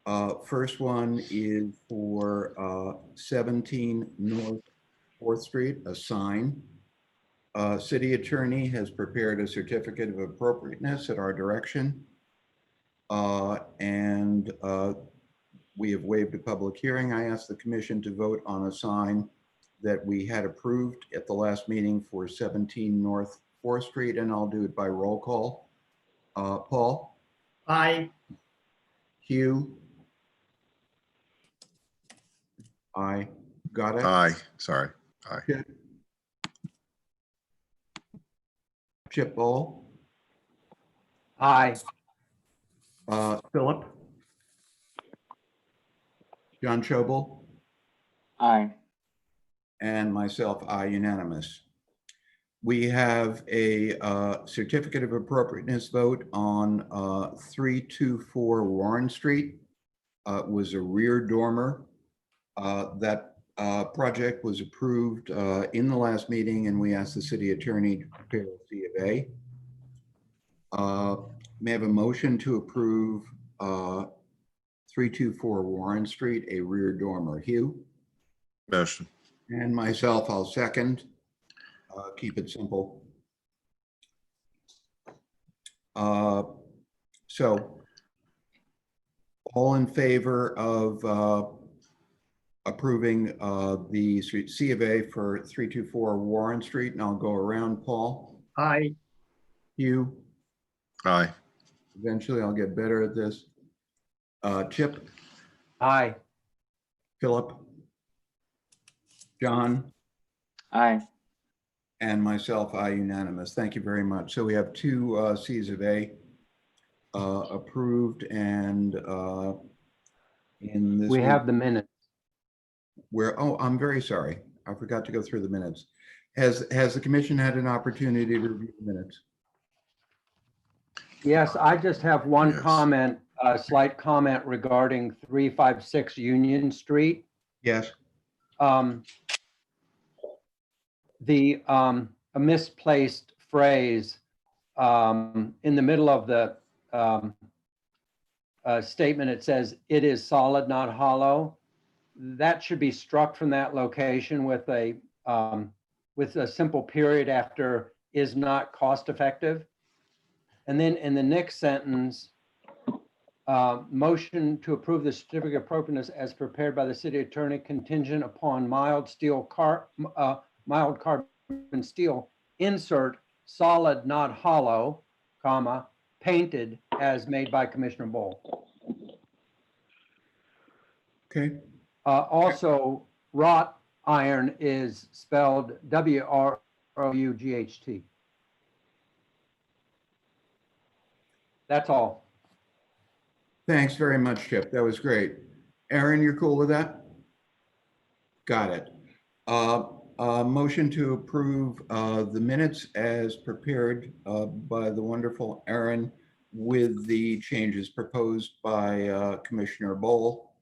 First one is for 17 North 4th Street, a sign. City attorney has prepared a certificate of appropriateness at our direction. And we have waived a public hearing. I asked the commission to vote on a sign that we had approved at the last meeting for 17 North 4th Street, and I'll do it by roll call. Paul? Aye. Hugh? Aye. Got it? Aye, sorry. Aye. Chip? Chip Ball? Aye. Philip? John Chobel? Aye. And myself, aye, unanimous. We have a certificate of appropriateness vote on 324 Warren Street. It was a rear dormer. That project was approved in the last meeting, and we asked the city attorney to prepare a C of A. May I have a motion to approve 324 Warren Street, a rear dormer? Hugh? Motion. And myself, I'll second. Keep it simple. So all in favor of approving the C of A for 324 Warren Street, and I'll go around. Paul? Aye. Hugh? Aye. Eventually I'll get better at this. Chip? Aye. Philip? John? Aye. And myself, aye, unanimous. Thank you very much. So we have two Cs of A approved, and in this We have the minutes. oh, I'm very sorry. I forgot to go through the minutes. Has the commission had an opportunity to review the minutes? Yes, I just have one Yes. comment, a slight comment regarding 356 Union Street. Yes. A misplaced phrase in the middle of the statement, it says, "It is solid, not hollow." That should be struck from that location with a simple period after "is not cost effective." And then in the next sentence, motion to approve the certificate of appropriateness as prepared by the city attorney contingent upon mild carbon steel, insert solid, not hollow, comma, painted as made by Commissioner Bowl. Okay. Also, wrought iron is spelled WROUGHT. That's all. Thanks very much, Chip. That was great. Aaron, you're cool with that? Got it. Motion to approve the minutes as prepared by the wonderful Aaron with the changes proposed by Commissioner Bowl.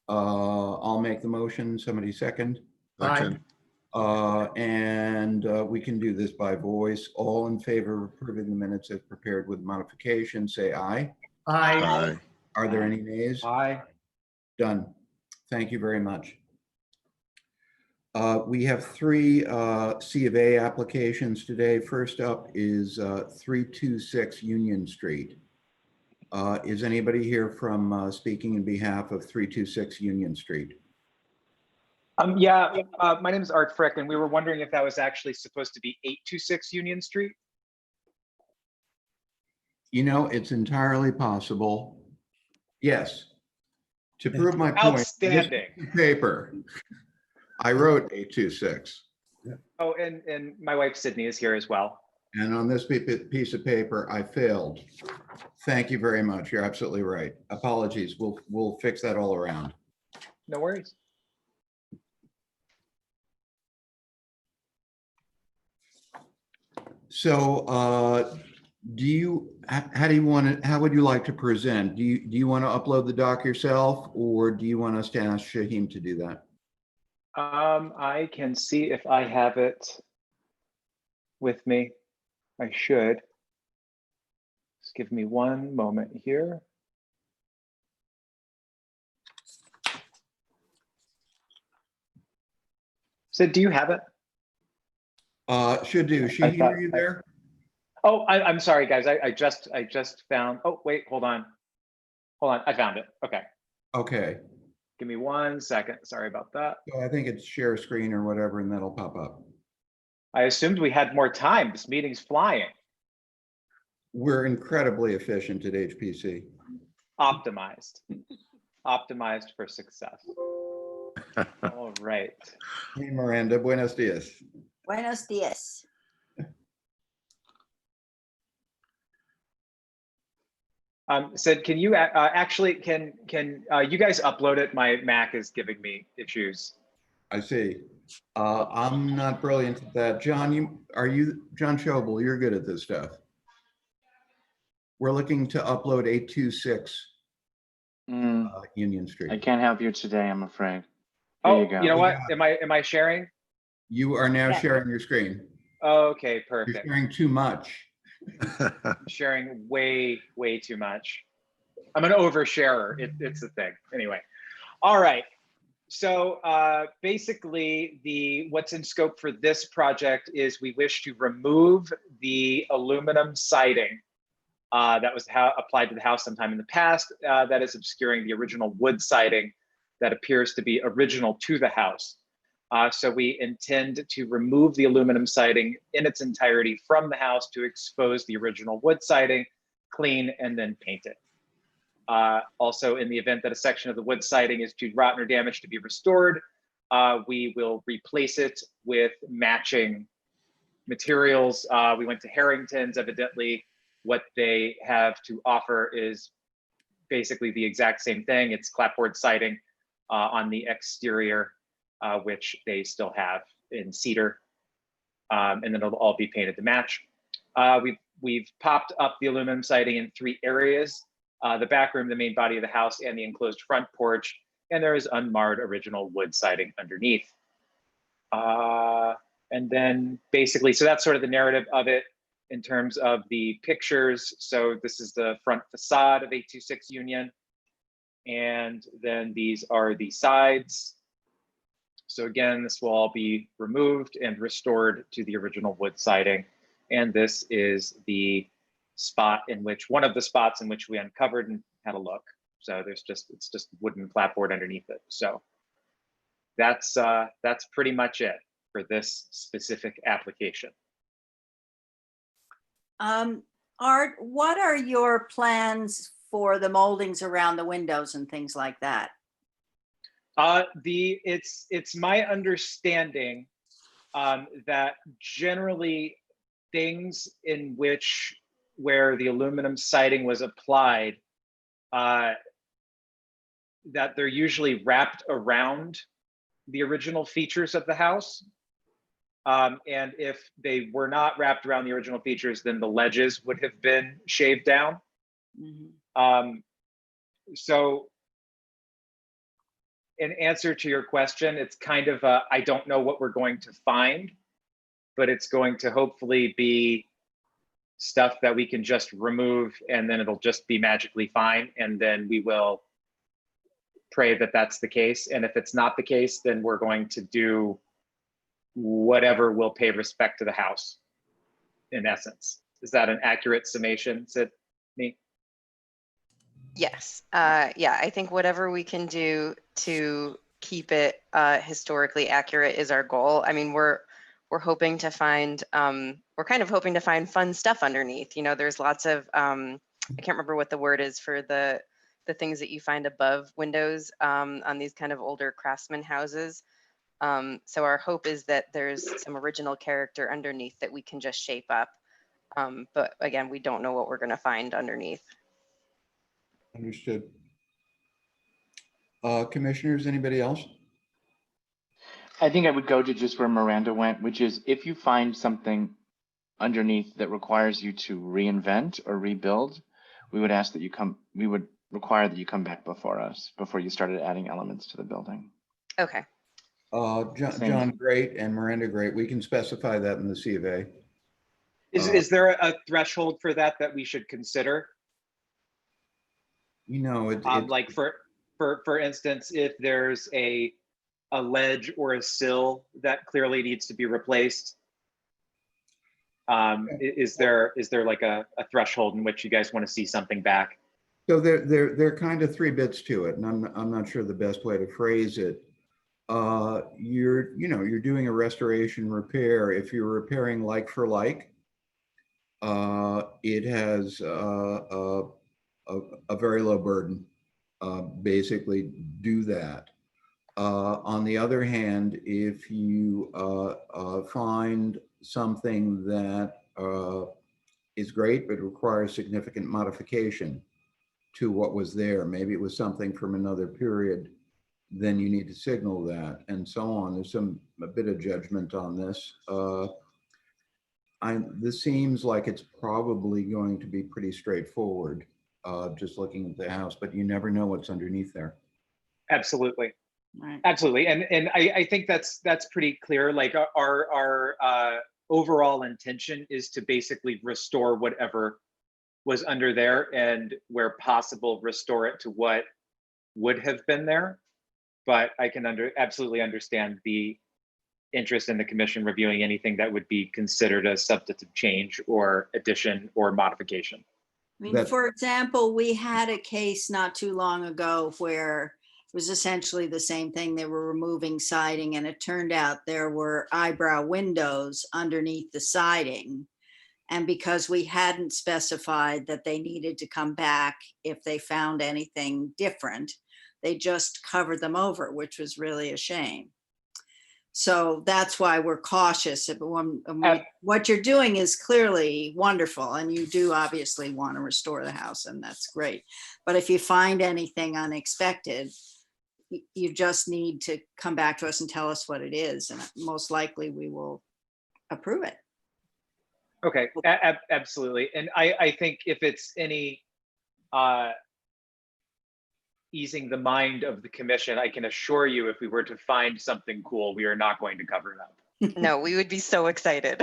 I'll make the motion. Somebody second. Second. And we can do this by voice. All in favor of approving the minutes as prepared with modification, say aye. Aye. Aye. Are there any nays? Aye. Done. Thank you very much. We have three C of A applications today. First up is 326 Union Street. Is anybody here from speaking in behalf of 326 Union Street? Yeah, my name is Art Frick, and we were wondering if that was actually supposed to be 826 Union Street. You know, it's entirely possible. Yes. To prove my point, Outstanding. this paper, I wrote 826. Oh, and my wife Sydney is here as well. And on this piece of paper, I failed. Thank you very much. You're absolutely right. Apologies. We'll fix that all around. No worries. So how would you like to present? Do you want to upload the doc yourself, or do you want us to ask Shaheem to do that? I can see if I have it with me. I should. Just give me one moment here. Sid, do you have it? Should do. She I hear thought you there? Oh, I'm sorry, guys. I just found. Oh, wait, hold on. Hold on. I found it. Okay. Okay. Give me 1 second. Sorry about that. So I think it's share screen or whatever, and that'll pop up. I assumed we had more time. This meeting's flying. We're incredibly efficient at HPC. Optimized. Optimized for success. All right. Hey, Miranda, buenos dias. Buenos dias. Sid, can you actually can you guys upload it? My Mac is giving me issues. I see. I'm not brilliant at that. John, John Schobel, you're good at this stuff. We're looking to upload 826 Union I Street. can't help you today, I'm afraid. Here Oh, you go. you know what? got Am I sharing? You are now Yeah. sharing your screen. Okay, You're perfect. sharing too much. I'm sharing way too much. I'm an oversharer. It's a thing. Anyway, all right. So basically, what's in scope for this project is we wish to remove the aluminum siding that was applied to the house sometime in the past that is obscuring the original wood siding that appears to be original to the house. So we intend to remove the aluminum siding in its entirety from the house to expose the original wood siding, clean, and then paint it. Also, in the event that a section of the wood siding is too rotten or damaged to be restored, we will replace it with matching materials. We went to Harrington's. Evidently, what they have to offer is basically the exact same thing. It's clapboard siding on the exterior, which they still have in cedar, and then it'll all be painted to match. We've popped up the aluminum siding in 3 areas: the back room, the main body of the house, and the enclosed front porch. And there is unmarred original wood siding underneath. And then basically, so that's sort of the narrative of it in terms of the pictures. So this is the front facade of 826 Union. And then these are the sides. So again, this will all be removed and restored to the original wood siding. And this is the spot in which, one of the spots in which we uncovered and had a look. So it's just wooden clapboard underneath it. So that's pretty much it for this specific application. Art, what are your plans for the moldings around the windows and things like that? It's my understanding that generally things in where the aluminum siding was applied, that they're usually wrapped around the original features of the house. And if they were not wrapped around the original features, then the ledges would have been shaved down. Mm-hmm. So in answer to your question, it's kind of I don't know what we're going to find, but it's going to hopefully be stuff that we can just remove, and then it'll just be magically fine. And then we will pray that that's the case. And if it's not the case, then we're going to do whatever will pay respect to the house, in essence. Is that an accurate summation, Sydney? Yes. Yeah, I think whatever we can do to keep it historically accurate is our goal. I mean, we're hoping to find, we're kind of hoping to find fun stuff underneath. You know, there's lots of, I can't remember what the word is for the things that you find above windows on these kind of older craftsman houses. So our hope is that there's some original character underneath that we can just shape up. But again, we don't know what we're going to find underneath. Understood. Commissioners, anybody else? I think I would go to just where Miranda went, which is if you find something underneath that requires you to reinvent or rebuild, we would ask that we would require that you come back before us, before you started adding elements to the building. Okay. John, great, and Miranda, great. We can specify that in the C of A. Is there a threshold for that we should consider? You know, Like for instance, if there's a a ledge or a sill that clearly needs to be replaced. Is there like a threshold in which you guys want to see something back? So there are kind of three bits to it, and I'm not sure the best way to phrase it. You're doing a restoration repair. If you're repairing like for like, it has a very low burden. Basically, do that. On the other hand, if you find something that is great but requires significant modification to what was there, maybe it was something from another period, then you need to signal that, and so on. There's a bit of judgment on this. This seems like it's probably going to be pretty straightforward, just looking at the house, but you never know what's underneath there. Absolutely. Right. Absolutely. And I think that's pretty clear. Like our overall intention is to basically restore whatever was under there, and where possible, restore it to what would have been there. But I can absolutely understand the interest in the commission reviewing anything that would be considered a substantive change or addition or modification. I mean, That- for example, we had a case not too long ago where it was essentially the same thing. They were removing siding, and it turned out there were eyebrow windows underneath the siding. And because we hadn't specified that they needed to come back if they found anything different, they just covered them over, which was really a shame. So that's why we're cautious. What you're doing is clearly wonderful, and you do obviously want to restore the house, and that's great. But if you find anything unexpected, you just need to come back to us and tell us what it is, and most likely we will approve it. Okay, absolutely. And I think if it's any easing the mind of the commission, I can assure you, if we were to find something cool, we are not going to cover it up. No, we would be so excited.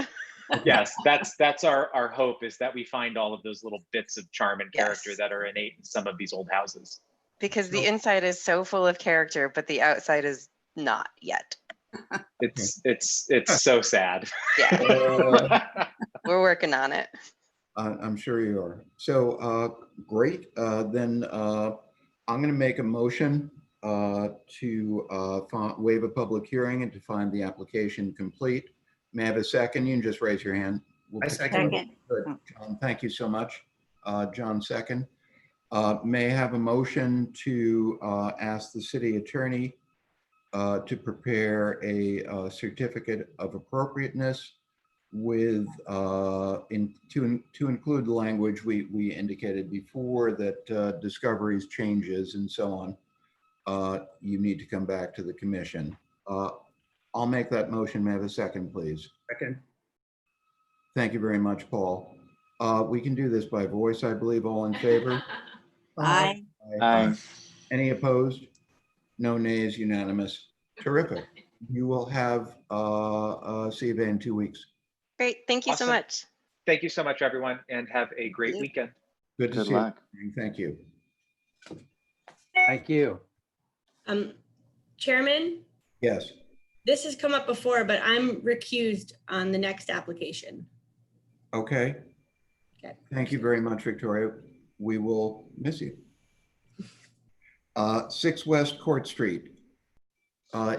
Yes, that's our hope, is that we find all of those little bits of charm and character Yes. that are innate in some of these old houses. Because the inside is so full of character, but the outside is not yet. It's so sad. Yeah, we're working on it. I'm sure you are. So great. Then I'm going to make a motion to waive a public hearing and to find the application complete. May I have a second? You can just raise your hand. I second. Second. Good. John, thank you so much. John, second. May I have a motion to ask the city attorney to prepare a certificate of appropriateness with to include the language we indicated before, that discoveries, changes, and so on, you need to come back to the commission. I'll make that motion. May I have a second, please? Second. Thank you very much, Paul. We can do this by voice, I believe. All in favor? Aye. Aye. Any opposed? No nays, unanimous. Terrific. You will have C of A in 2 weeks. Great, thank you so Awesome. much. Thank you so much, everyone, and have a great Yeah. weekend. Good to Good see you. luck. Thank you. Thank you. Chairman, Yes. this has come up before, but I'm recused on the next application. Okay. Okay. Thank you very much, Victoria. We will miss you. 6 West Court Street.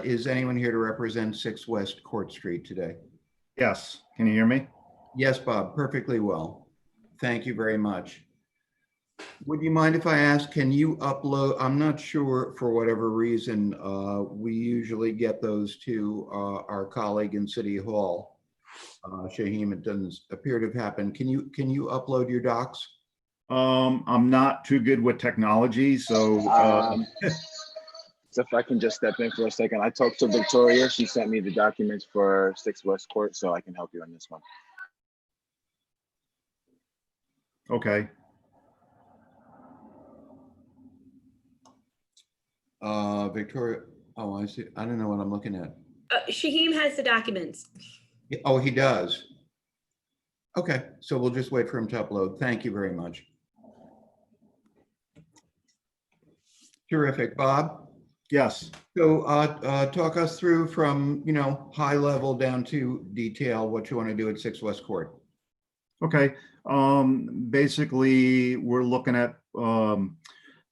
Is anyone here to represent 6 West Court Street today? Yes. Can you hear me? Yes, Bob, perfectly well. Thank you very much. Would you mind if I ask, can you upload, I'm not sure, for whatever reason, we usually get those to our colleague in City Hall. Shaheem, it doesn't appear to have happened. Can you upload your docs? I'm not too good with technology, so So if I can just step in for a second, I talked to Victoria. She sent me the documents for 6 West Court, so I can help you on this one. okay. Victoria, oh, I see. I don't know what I'm looking at. Shaheem has the documents. Oh, he does. Okay, so we'll just wait for him to upload. Thank you very much. Terrific. Bob? Yes. So talk us through from, high level down to detail what you want to do at 6 West Court. Okay. Basically, we're looking at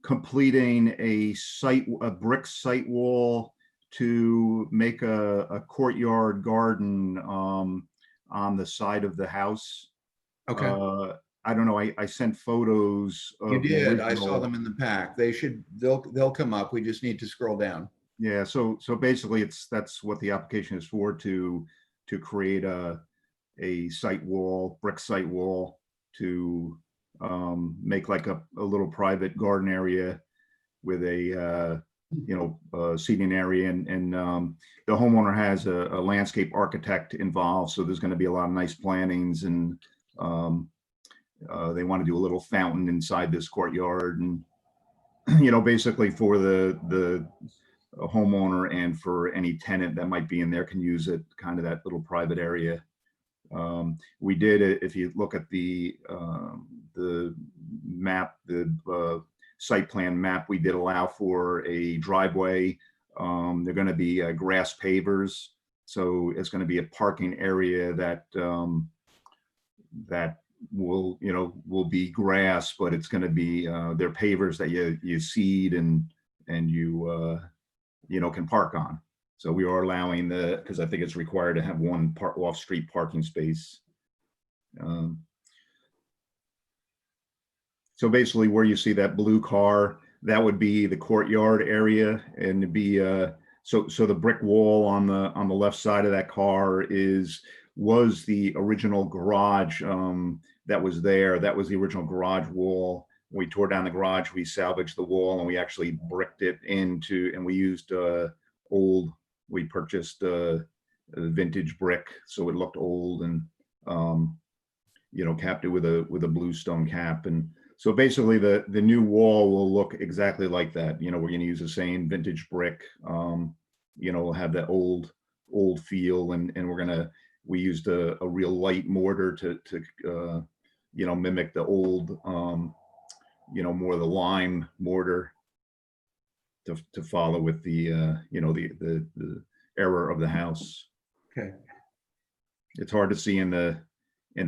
completing a brick site wall to make a courtyard garden on the side of the house. Okay. I don't know. I sent photos You of the did. I saw original. them in the pack. They'll come up. We just need to scroll down. Yeah, so basically that's what the application is for, to create a site wall, brick site wall, to make like a little private garden area with a seating area, and the homeowner has a landscape architect involved, so there's going to be a lot of nice plantings, and they want to do a little fountain inside this courtyard, and basically for the homeowner and for any tenant that might be in there can use it, kind of that little private area. We did it, if you look at the map, the site plan map, we did allow for a driveway. They're going to be grass pavers, so it's going to be a parking area that will be grass, but it's going to be they're pavers that you seed and you can park on. So we are allowing because I think it's required to have one off-street parking space. So basically where you see that blue car, that would be the courtyard area, and it'd be so the brick wall on the left side of that car was the original garage that was there. That was the original garage wall. When we tore down the garage, we salvaged the wall and we actually bricked it into, and we used we purchased a vintage brick, so it looked old, and capped it with a bluestone cap. And so basically the new wall will look exactly like that. We're going to use the same vintage brick, have that old feel, and we used a real light mortar to mimic the old more of the lime mortar to follow with the the era of the house. Okay. It's hard to see in the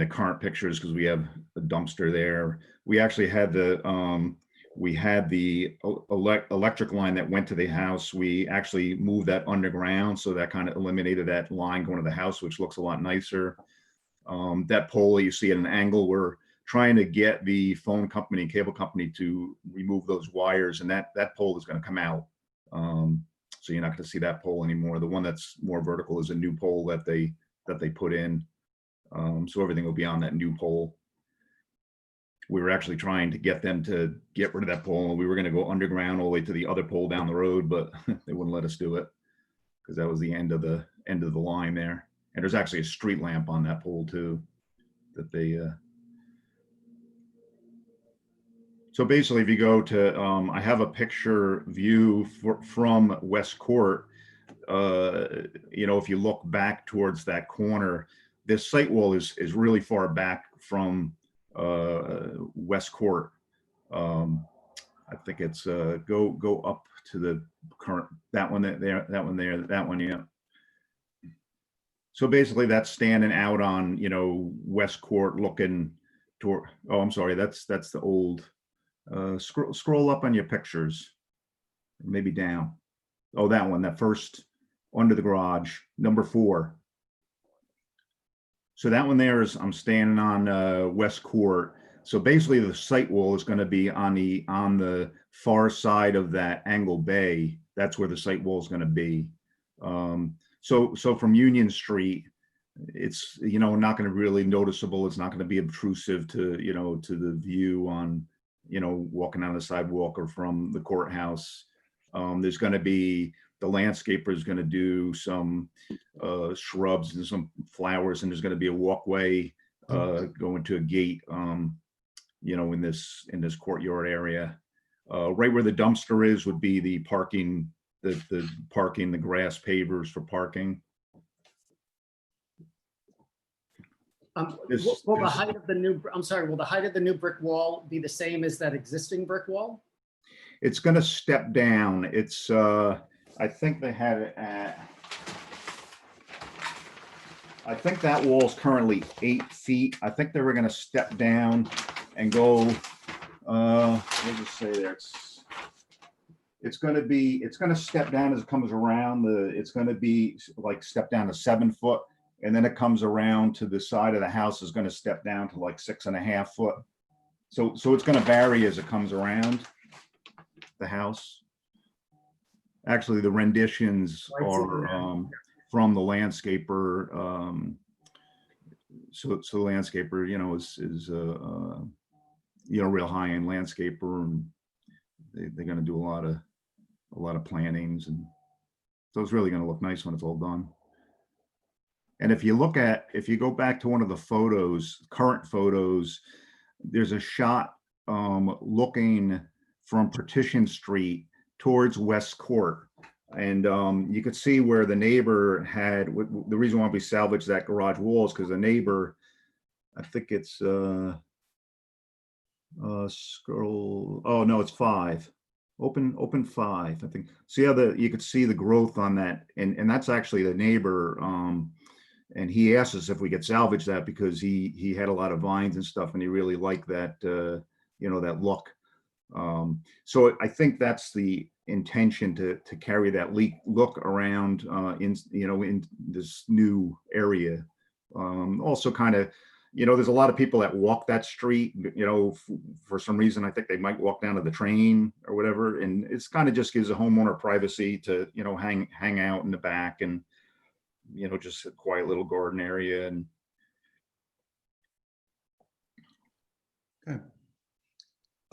current pictures because we have a dumpster there. We actually had the electric line that went to the house. We actually moved that underground, so that kind of eliminated that line going to the house, which looks a lot nicer. That pole you see at an angle, we're trying to get the phone company and cable company to remove those wires, and that pole is going to come out. So you're not going to see that pole anymore. The one that's more vertical is a new pole that they put in. So everything will be on that new pole. We were actually trying to get them to get rid of that pole, and we were going to go underground all the way to the other pole down the road, but they wouldn't let us do it because that was the end of the line there. And there's actually a street lamp on that pole too that they so basically, if you go to, I have a picture view from West Court. If you look back towards that corner, this site wall is really far back from West Court. I think it's go up to the current, that one there, that one, yeah. So basically, that's standing out on West Court, looking toward. Oh, I'm sorry, that's the old. Scroll up on your pictures, maybe down. Oh, that one, that first under the garage, number 4. So that one there is, I'm standing on West Court. So basically the site wall is going to be on the far side of that angle bay. That's where the site wall is going to be. So from Union Street, it's not going to really noticeable. It's not going to be obtrusive to to the view on walking on the sidewalk or from the courthouse. There's going to be, the landscaper is going to do some shrubs and some flowers, and there's going to be a walkway going to a gate, in this courtyard area. Right where the dumpster is would be the parking, the grass pavers for parking. Will the height of the new, I'm sorry, will the height of the new brick wall be the same as that existing brick wall? it's gonna step down. It's, I think they had it at, I think that wall's currently 8 feet. I think they were gonna step down and go, what does it say there? It's gonna step down as it comes around it's gonna be like step down to 7 foot. And then it comes around to the side of the house is gonna step down to like 6.5 foot. So it's gonna vary as it comes around the house. Actually, the renditions are from the landscaper. So the landscaper, is real high-end landscaper, and they're gonna do a lot of plantings, and so it's really gonna look nice when it's all done. And if you go back to one of the photos, current photos, there's a shot looking from Partition Street towards West Court. And you could see where the neighbor had, the reason why we salvaged that garage wall is because the neighbor, I think it's scroll, oh no, it's 5. Open 5, I think. See how you could see the growth on that, and that's actually the neighbor. And he asked us if we could salvage that because he had a lot of vines and stuff, and he really liked that that look. So I think that's the intention to carry that look around in this new area. Also kind of, there's a lot of people that walk that street, for some reason. I think they might walk down to the train or whatever. And it's kind of just gives a homeowner privacy to, hang out in the back and, just a quiet little garden area. And Okay.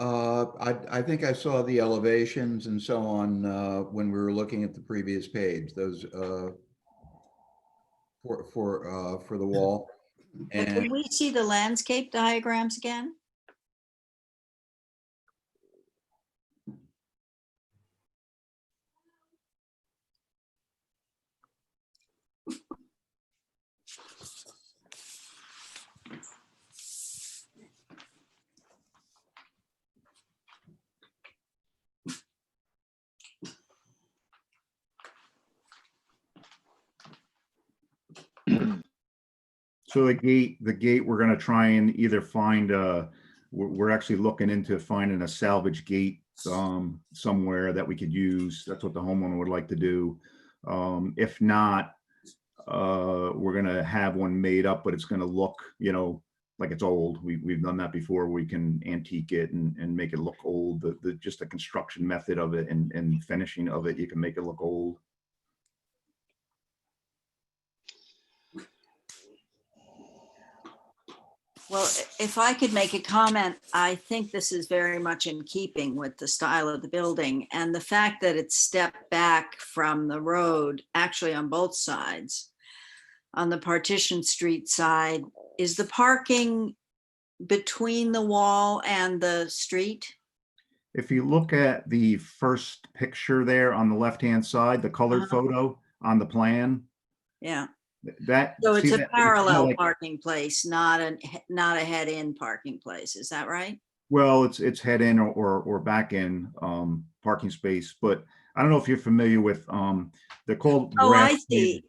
I think I saw the elevations and so on when we were looking at the previous page, those for the wall. But And can we see the landscape diagrams again? so the gate, we're going to try and either find we're actually looking into finding a salvage gate somewhere that we could use. That's what the homeowner would like to do. If not, we're going to have one made up, but it's going to look, like it's old. We've done that before. We can antique it and make it look old. Just the construction method of it and finishing of it, you can make it look old. Well, if I could make a comment, I think this is very much in keeping with the style of the building and the fact that it's stepped back from the road, actually on both sides. On the Partition Street side, is the parking between the wall and the street? If you look at the first picture there on the left-hand side, the colored photo on the plan, Yeah. So it's a parallel parking place, not a head-in parking place. Is that right? Well, it's head in or back in parking space, but I don't know if you're familiar with they're called. Oh, I see.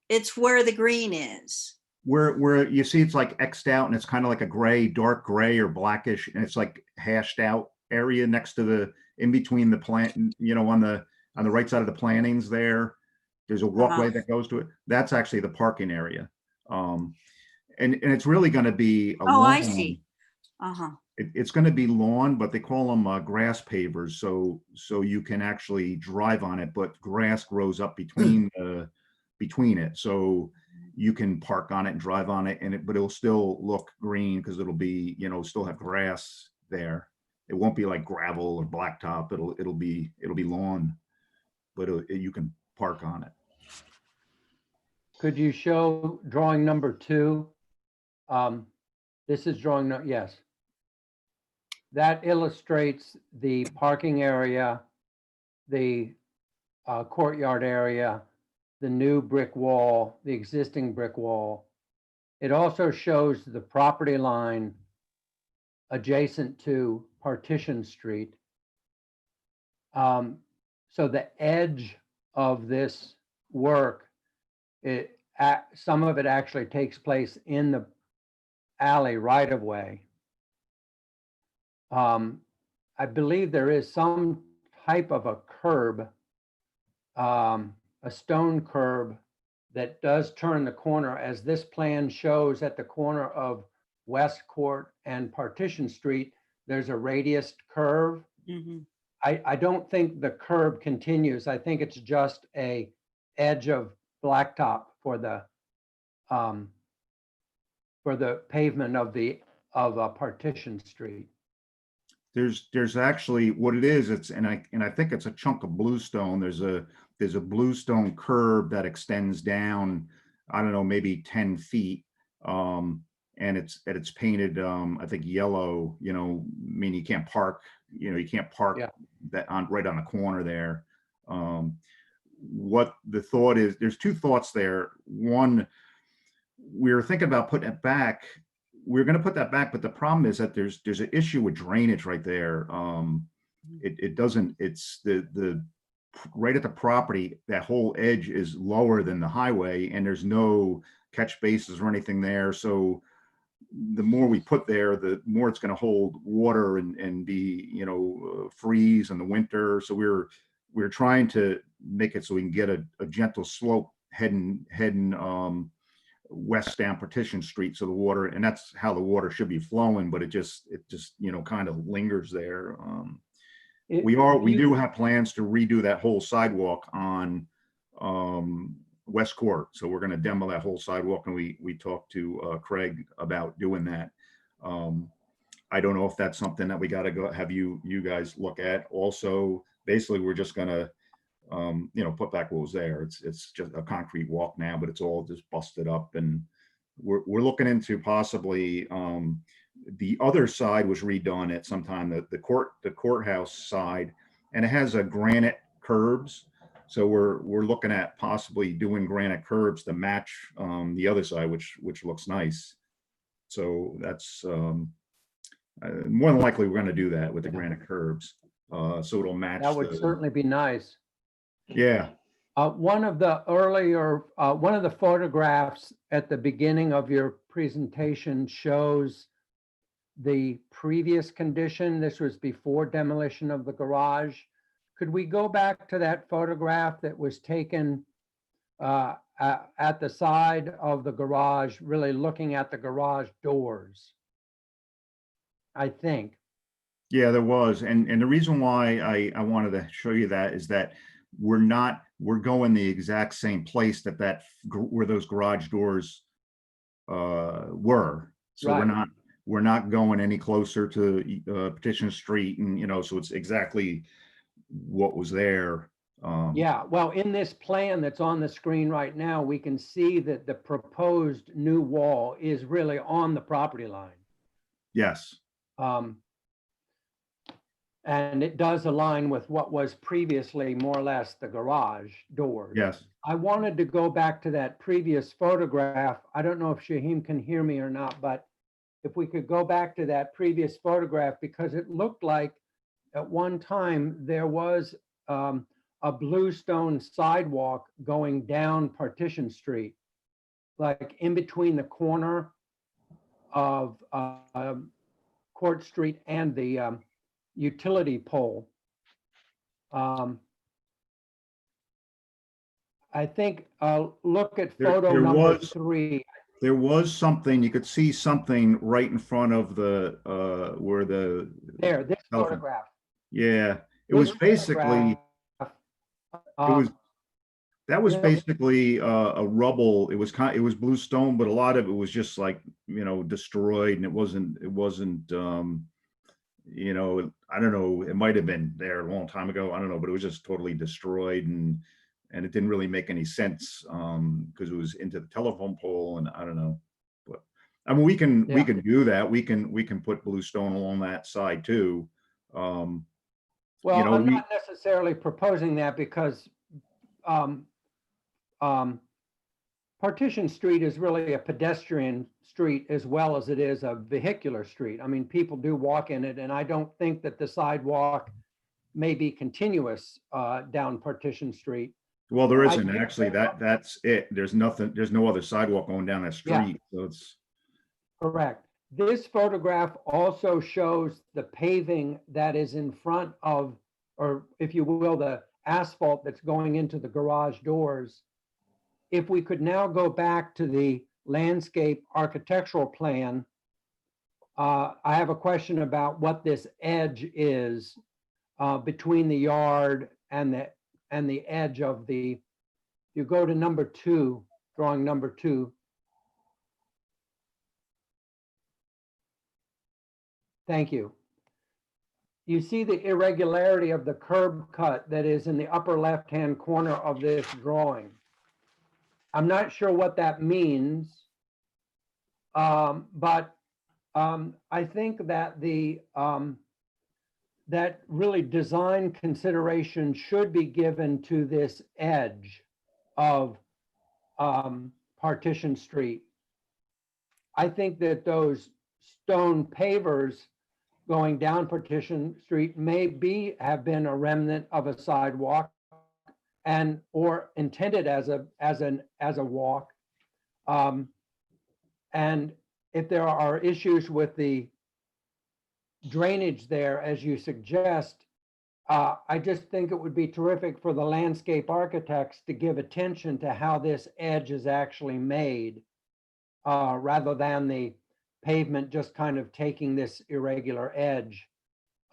It's where the green is. Where you see it's like X'd out and it's kind of like a gray, dark gray or blackish, and it's like hashed out area next to in between the plant, on the right side of the plantings there. There's a walkway that goes to it. That's actually the parking area. And it's really going to be a lawn. I see. It's going to be lawn, but they call them grass pavers. So you can actually drive on it, but grass grows up between it. So you can park on it and drive on it, but it'll still look green because it'll be, still have grass there. It won't be like gravel or blacktop. It'll be lawn, but you can park on it. Could you show drawing number 2? This is drawing, yes. That illustrates the parking area, the courtyard area, the new brick wall, the existing brick wall. It also shows the property line adjacent to Partition Street. So the edge of this work, some of it actually takes place in the alley right of way. I believe there is some type of a curb, a stone curb that does turn the corner, as this plan shows at the corner of West Court and Partition Street. There's a radius curve. Mhm. I don't think the curb continues. I think it's just a edge of blacktop for the pavement of a Partition Street. There's actually what it is. It's and I think it's a chunk of bluestone. There's a bluestone curb that extends down, I don't know, maybe 10 feet. And it's painted, I think yellow. You know, I mean, you can't park. You know, you can't park Yeah. that on right on the corner there. What the thought is, there's two thoughts there. One, we were thinking about putting it back. We're going to put that back, but the problem is that there's an issue with drainage right there. It doesn't. It's the right at the property. That whole edge is lower than the highway, and there's no catch bases or anything there. So the more we put there, the more it's going to hold water and be, you know, freeze in the winter. So we're trying to make it so we can get a gentle slope heading west down Partition Street, so the water, and that's how the water should be flowing, but it just you know, kind of lingers there. We do have plans to redo that whole sidewalk on West Court, so we're going to demo that whole sidewalk, and we talked to Craig about doing that. I don't know if that's something that we got to go have you guys look at. Also, basically, we're just going to you know, put back what was there. It's just a concrete walk now, but it's all just busted up, and we're looking into possibly the other side was redone at some time, the courthouse side, and it has a granite curbs. So we're looking at possibly doing granite curbs to match the other side, which looks nice. So that's more than likely we're going to do that with the granite curbs. So it'll match. That would certainly be nice. Yeah. One of the photographs at the beginning of your presentation shows the previous condition. This was before demolition of the garage. Could we go back to that photograph that was taken at the side of the garage, really looking at the garage doors? I think. Yeah, there was. And the reason why I wanted to show you that is that we're going the exact same place where those garage doors were. So Right. we're not going any closer to Petition Street, and you know, so it's exactly what was there. Yeah, well, in this plan that's on the screen right now, we can see that the proposed new wall is really on the property line. Yes. And it does align with what was previously more or less the garage doors. Yes. I wanted to go back to that previous photograph. I don't know if Shaheem can hear me or not, but if we could go back to that previous photograph, because it looked like at one time there was a bluestone sidewalk going down Partition Street, like in between the corner of Court Street and the utility pole. I think look at photo number 3. There was something, you could see something right in front of the where the this photograph. Yeah, it was basically that was basically a rubble. It was bluestone, but a lot of it was just like, you know, destroyed, and it wasn't you know, I don't know, it might have been there a long time ago, I don't know, but it was just totally destroyed, and it didn't really make any sense because it was into the telephone pole, and I don't know. But I mean, we can do that. We can put bluestone along that side too. Well, you know, I'm not necessarily proposing that, because Partition Street is really a pedestrian street as well as it is a vehicular street. I mean, people do walk in it, and I don't think that the sidewalk may be continuous down Partition Street. Well, there I isn't think- actually, that's it. There's nothing, there's no other sidewalk going down that Yeah. street, so it's, Correct. This photograph also shows the paving that is in front of, or if you will, the asphalt that's going into the garage doors. If we could now go back to the landscape architectural plan, I have a question about what this edge is between the yard and the edge of the, you go to number 2, drawing number 2. Thank you. You see the irregularity of the curb cut that is in the upper left-hand corner of this drawing. I'm not sure what that means, but I think that that really design consideration should be given to this edge of Partition Street. I think that those stone pavers going down Partition Street may have been a remnant of a sidewalk and or intended as a walk. And if there are issues with the drainage there, as you suggest, I just think it would be terrific for the landscape architects to give attention to how this edge is actually made, rather than the pavement just kind of taking this irregular edge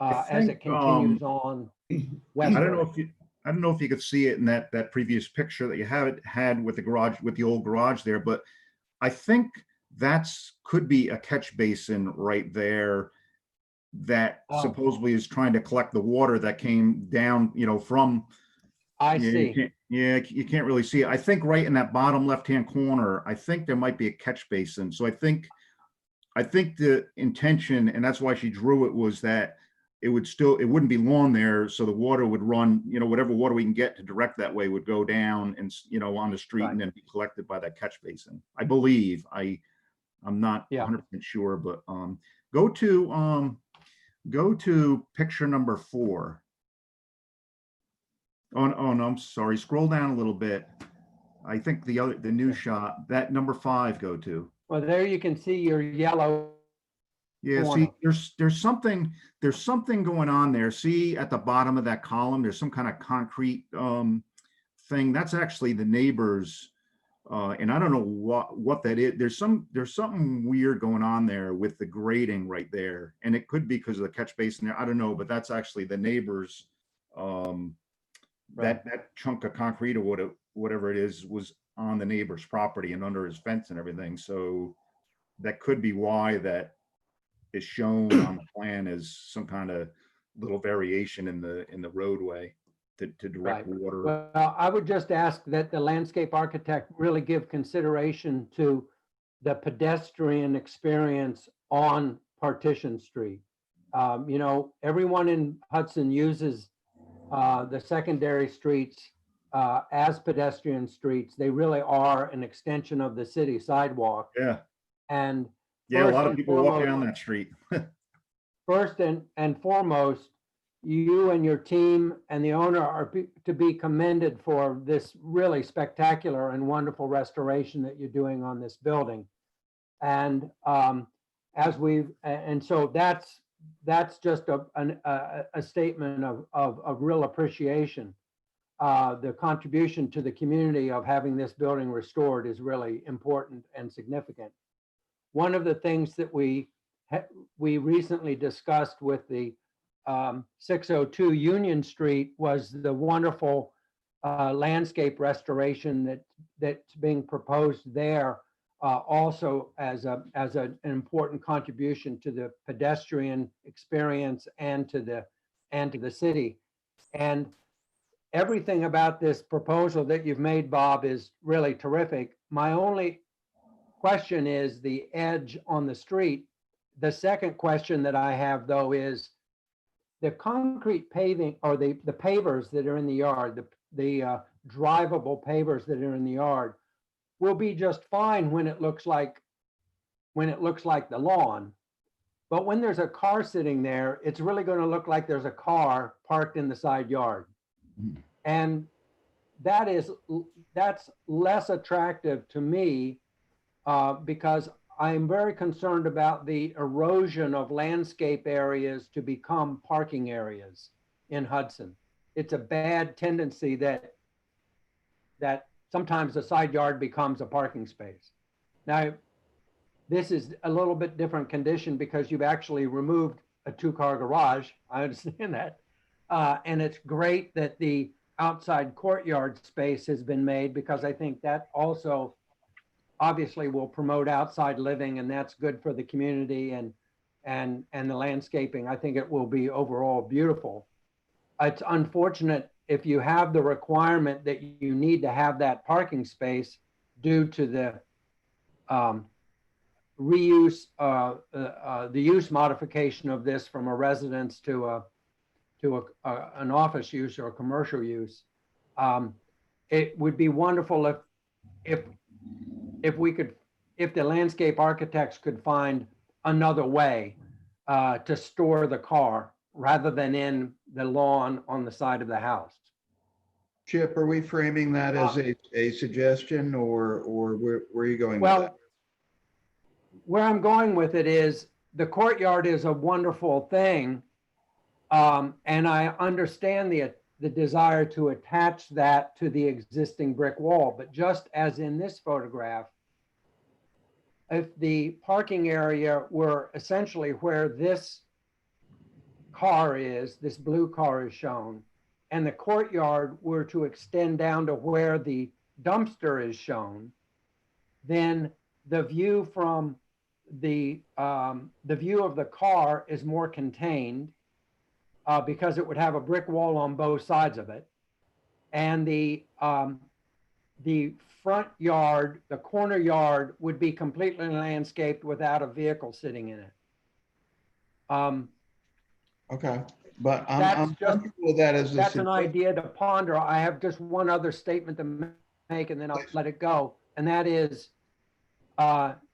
as it think, continues on I westward. don't know if you could see it in that previous picture that you had with the garage, with the old garage there, but I think could be a catch basin right there that Oh. supposedly is trying to collect the water that came down, from. I Yeah, see. you can't really see it. I think right in that bottom left-hand corner, I think there might be a catch basin. So I think the intention, and that's why she drew it, was that it wouldn't be lawn there, so the water would run, whatever water we can get to direct that way would go down and, on the street and then be collected by that catch basin. I believe. I'm not Yeah. 100% sure, but go to picture number 4. Oh, no, I'm sorry. Scroll down a little bit. I think the new shot, that number 5, go to. Well, there you can see your yellow. Yeah, corner. see, there's something going on there. See at the bottom of that column, there's some kind of concrete thing. That's actually the neighbors, and I don't know what that is. There's something weird going on there with the grading right there, and it could be because of the catch basin there. I don't know, but that's actually the neighbors. That chunk of concrete or whatever it is was on the neighbor's property and under his fence and everything. So that could be why that is shown on the plan as some kind of little variation in the roadway to direct water. Well, I would just ask that the landscape architect really give consideration to the pedestrian experience on Partition Street. Everyone in Hudson uses the secondary streets as pedestrian streets. They really are an extension of the city sidewalk. Yeah. And Yeah, a first lot of and people walk foremost- down that street. First and foremost, you and your team and the owner are to be commended for this really spectacular and wonderful restoration that you're doing on this building. And so that's just a statement of real appreciation. The contribution to the community of having this building restored is really important and significant. One of the things that we recently discussed with the 602 Union Street was the wonderful landscape restoration that's being proposed there, also as an important contribution to the pedestrian experience and to the city. And everything about this proposal that you've made, Bob, is really terrific. My only question is the edge on the street. The second question that I have, though, is the concrete paving or the pavers that are in the yard, the drivable pavers that are in the yard will be just fine when it looks like the lawn. But when there's a car sitting there, it's really going to look like there's a car parked in the side yard. Mhm. And that's less attractive to me because I'm very concerned about the erosion of landscape areas to become parking areas in Hudson. It's a bad tendency that sometimes the side yard becomes a parking space. Now, this is a little bit different condition because you've actually removed a 2-car garage. I understand that. And it's great that the outside courtyard space has been made because I think that also obviously will promote outside living, and that's good for the community and the landscaping. I think it will be overall beautiful. It's unfortunate if you have the requirement that you need to have that parking space due to the reuse, the use modification of this from a residence to an office use or a commercial use. It would be wonderful if we could, if the landscape architects could find another way to store the car rather than in the lawn on the side of the house. Chip, are we framing that as a suggestion or where are you going with that? Well, where I'm going with it is the courtyard is a wonderful thing. And I understand the desire to attach that to the existing brick wall, but just as in this photograph, if the parking area were essentially where this car is, this blue car is shown, and the courtyard were to extend down to where the dumpster is shown, then the view from the view of the car is more contained because it would have a brick wall on both sides of it. And the front yard, the corner yard would be completely landscaped without a vehicle sitting in it. Okay, but That's I'm just- comfortable with that as a That's an suggestion. idea to ponder. I have just one other statement to make and then I'll let it go. And that is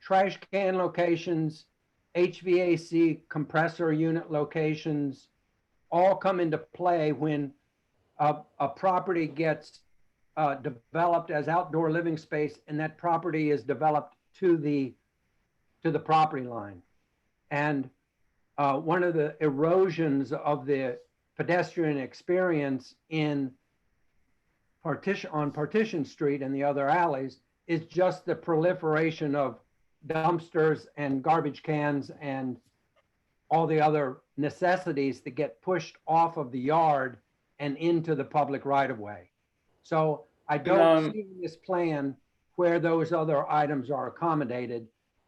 trash can locations, HVAC compressor unit locations, all come into play when a property gets developed as outdoor living space and that property is developed to the property line. And one of the erosions of the pedestrian experience on Partition Street and the other alleys is just the proliferation of dumpsters and garbage cans and all the other necessities that get pushed off of the yard and into the public right of way. So I don't see in this plan where those other items are accommodated.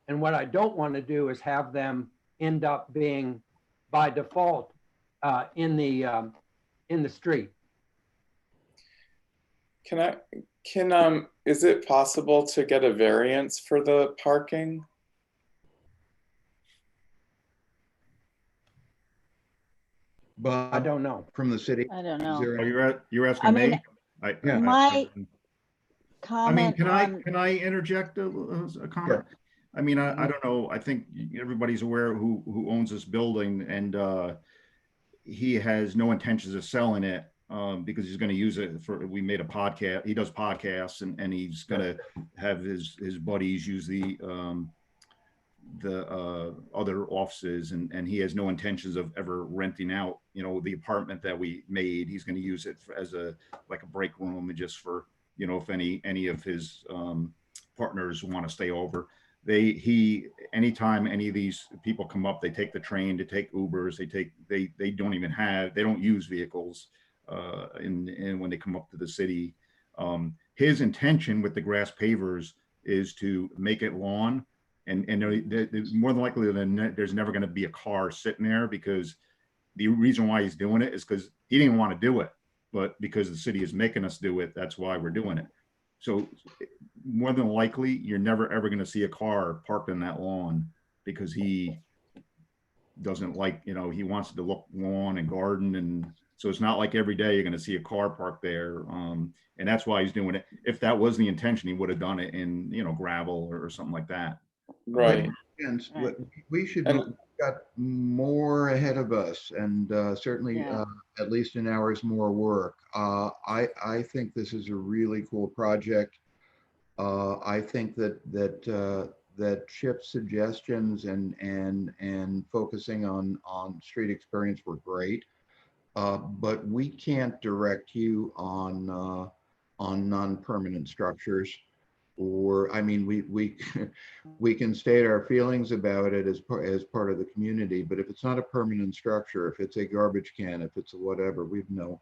And what I don't want to do is have them end up being by default in the street. Is it possible to get a variance for the parking? But I don't know. from the city. I don't is know. there Oh, any- you're I asking mean, me? Yeah. My I mean, comment on, can I interject a comment? Sure. I mean, I don't know. I think everybody's aware who owns this building, and he has no intentions of selling it because he's going to use it for. We made a podcast. He does podcasts, and he's going to have his buddies use the other offices, and he has no intentions of ever renting out. You know, the apartment that we made. He's going to use it as like a break room, and just for, you know, if any of his partners want to stay over. Anytime any of these people come up, they take the train, they take Ubers, they don't use vehicles and when they come up to the city. His intention with the grass pavers is to make it lawn, and more than likely there's never going to be a car sitting there, because the reason why he's doing it is because he didn't want to do it, but because the city is making us do it, that's why we're doing it. So more than likely, you're never ever going to see a car parked in that lawn, because he doesn't like, you know, he wants to look lawn and garden, and so it's not like every day you're going to see a car parked there. And that's why he's doing it. If that was the intention, he would have done it in, you know, gravel or something like that. Right. And what we should, And- got more ahead of us and certainly Yeah. at least an hour's more work. I think this is a really cool project. I think that Chip's suggestions and focusing on street experience were great. But we can't direct you on non-permanent structures. Or, I mean, we we can state our feelings about it as part of the community, but if it's not a permanent structure, if it's a garbage can, if it's a whatever, we've no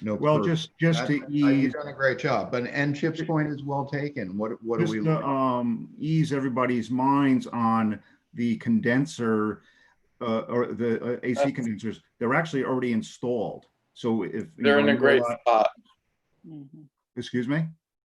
Well, purview. just to You've ease, done a great job, and Chip's point is well taken. What are just we? to ease everybody's minds on the condenser or the AC condensers, they're actually already installed. So if you They're in know, a great spot. Mhm. excuse me.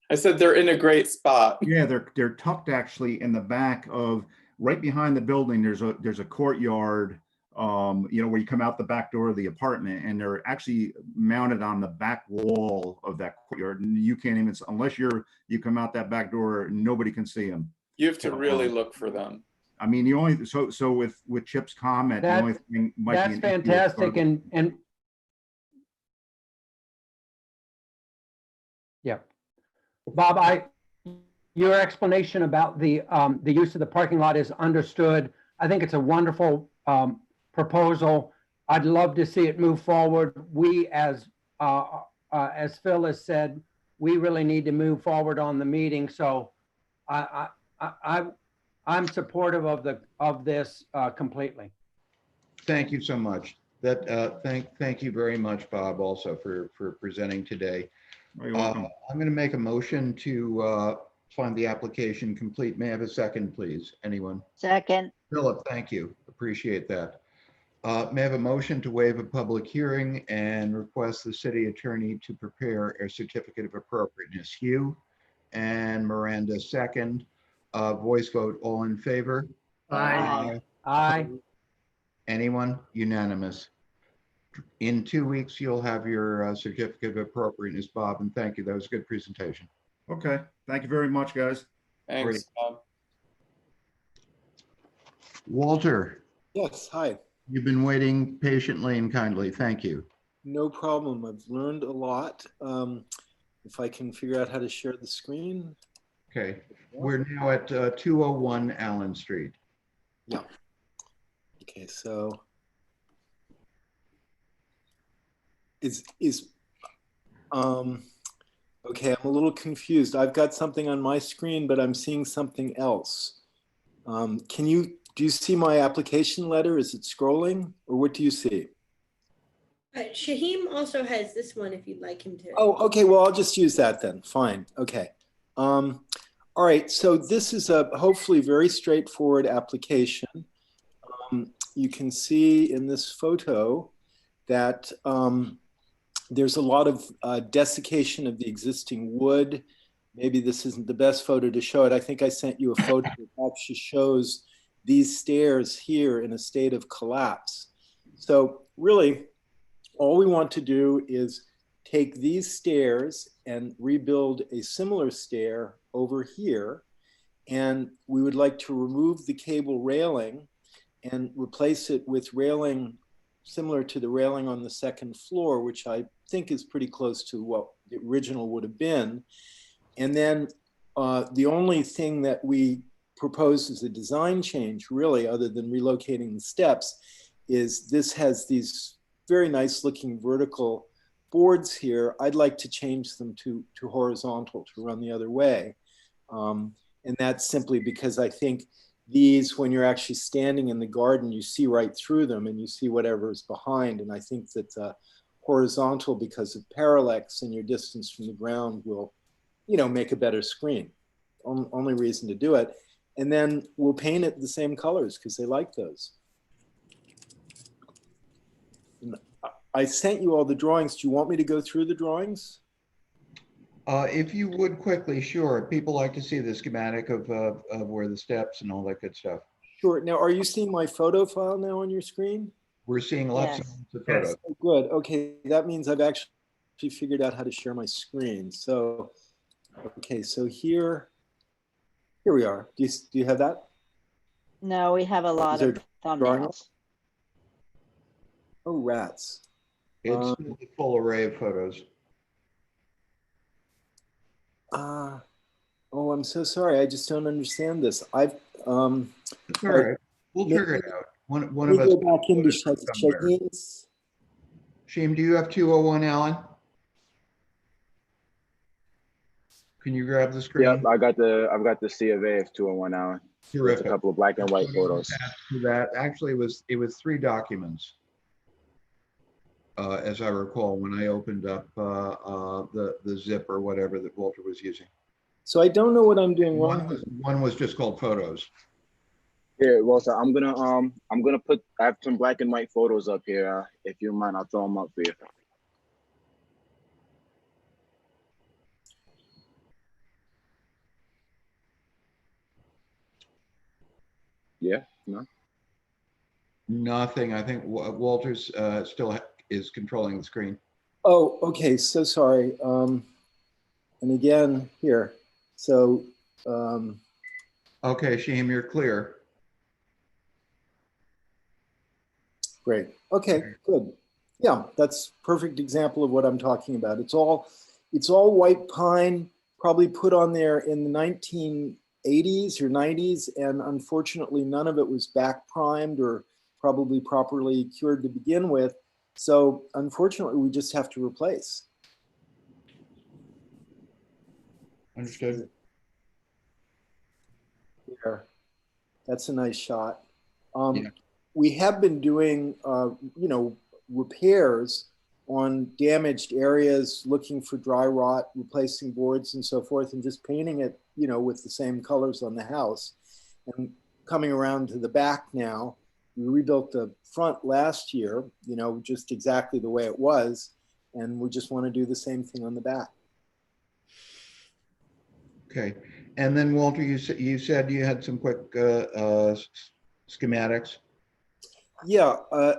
I said they're in a great spot. Yeah, they're tucked actually in the back of, right behind the building. There's a courtyard, you know, where you come out the back door of the apartment, and they're actually mounted on the back wall of that courtyard. And you can't even, unless you come out that back door, nobody can see them. You have to really look for them. I mean, the only so with Chip's comment, the only thing might be That's an issue with fantastic. garbage. And yeah, Bob, your explanation about the use of the parking lot is understood. I think it's a wonderful proposal. I'd love to see it move forward. We, as Phil has said, we really need to move forward on the meeting. So I'm supportive of this completely. Thank you so much. Thank you very much, Bob, also for presenting today. You're welcome. I'm going to make a motion to find the application complete. May I have a second, please? Anyone? Second, Philip, thank you. Appreciate that. May I have a motion to waive a public hearing and request the city attorney to prepare a certificate of appropriateness? Hugh and Miranda, second. Voice vote, all in favor? Aye. Aye. Anyone? Unanimous. In 2 weeks, you'll have your certificate of appropriateness, Bob, and thank you. That was a good presentation. Okay, thank you very much, guys. Thanks, Bob. Walter, Yes, hi. you've been waiting patiently and kindly. Thank you. No problem. I've learned a lot. If I can figure out how to share the screen. Okay, we're now at 201 Allen Street. Yeah. Okay, so okay, I'm a little confused. I've got something on my screen, but I'm seeing something else. Do you see my application letter? Is it scrolling, or what do you see? Shaheem also has this one if you'd like him to. Oh, okay. Well, I'll just use that then. Fine. Okay. All right. So this is a hopefully very straightforward application. You can see in this photo that there's a lot of desiccation of the existing wood. Maybe this isn't the best photo to show it. I think I sent you a photo that actually shows these stairs here in a state of collapse. So really, all we want to do is take these stairs and rebuild a similar stair over here. And we would like to remove the cable railing and replace it with railing similar to the railing on the second floor, which I think is pretty close to what the original would have been. And then the only thing that we propose as a design change, really, other than relocating the steps, is this has these very nice looking vertical boards here. I'd like to change them to horizontal, to run the other way. And that's simply because I think these, when you're actually standing in the garden, you see right through them and you see whatever's behind. And I think that horizontal, because of parallax and your distance from the ground, will, you know, make a better screen. Only reason to do it. And then we'll paint it the same colors because they like those. I sent you all the drawings. Do you want me to go through the drawings? If you would quickly, sure. People like to see the schematic of where the steps and all that good stuff. Sure. Now, are you seeing my photo file now on your screen? We're seeing lots Yes. of photos. Oh, good. Okay, that means I've actually figured out how to share my screen. So, okay, so here we are. Do you have that? no, we have a lot Is there of Thumbnails. Oh, rats. It's Um, a full array of photos. Oh, I'm so sorry. I just don't understand this. I've, It's all right. We'll maybe- figure it out. One let of me us. go back into somewhere. Shaheen's. Sheem, do you have 201, Alan? Can you grab the screen? Yep, I've got the C of A of 201 Allen. It's Terrific. a couple of black and white photos. To that, actually, it was 3 documents. As I recall, when I opened up the zip or whatever that Walter was using. So I don't know what I'm doing wrong. One was just called photos. Here, Walter, I'm gonna put, I have some black and white photos up here. If you don't mind, I'll throw them up for you. Yeah, no? Nothing. I think Walter's still is controlling the screen. Oh, okay. So sorry. And again, here. So, Okay, Sheem, you're clear. great. Okay, good. Yeah, that's perfect example of what I'm talking about. It's all white pine, probably put on there in the 1980s or 90s, and unfortunately none of it was back primed or probably properly cured to begin with. So unfortunately, we just have to replace. Understood. There. That's a nice shot. Yeah. We have been doing, repairs on damaged areas, looking for dry rot, replacing boards and so forth, and just painting it, with the same colors on the house. And coming around to the back now, we rebuilt the front last year, just exactly the way it was. And we just want to do the same thing on the back. Okay. And then Walter, you said you had some quick schematics. Yeah,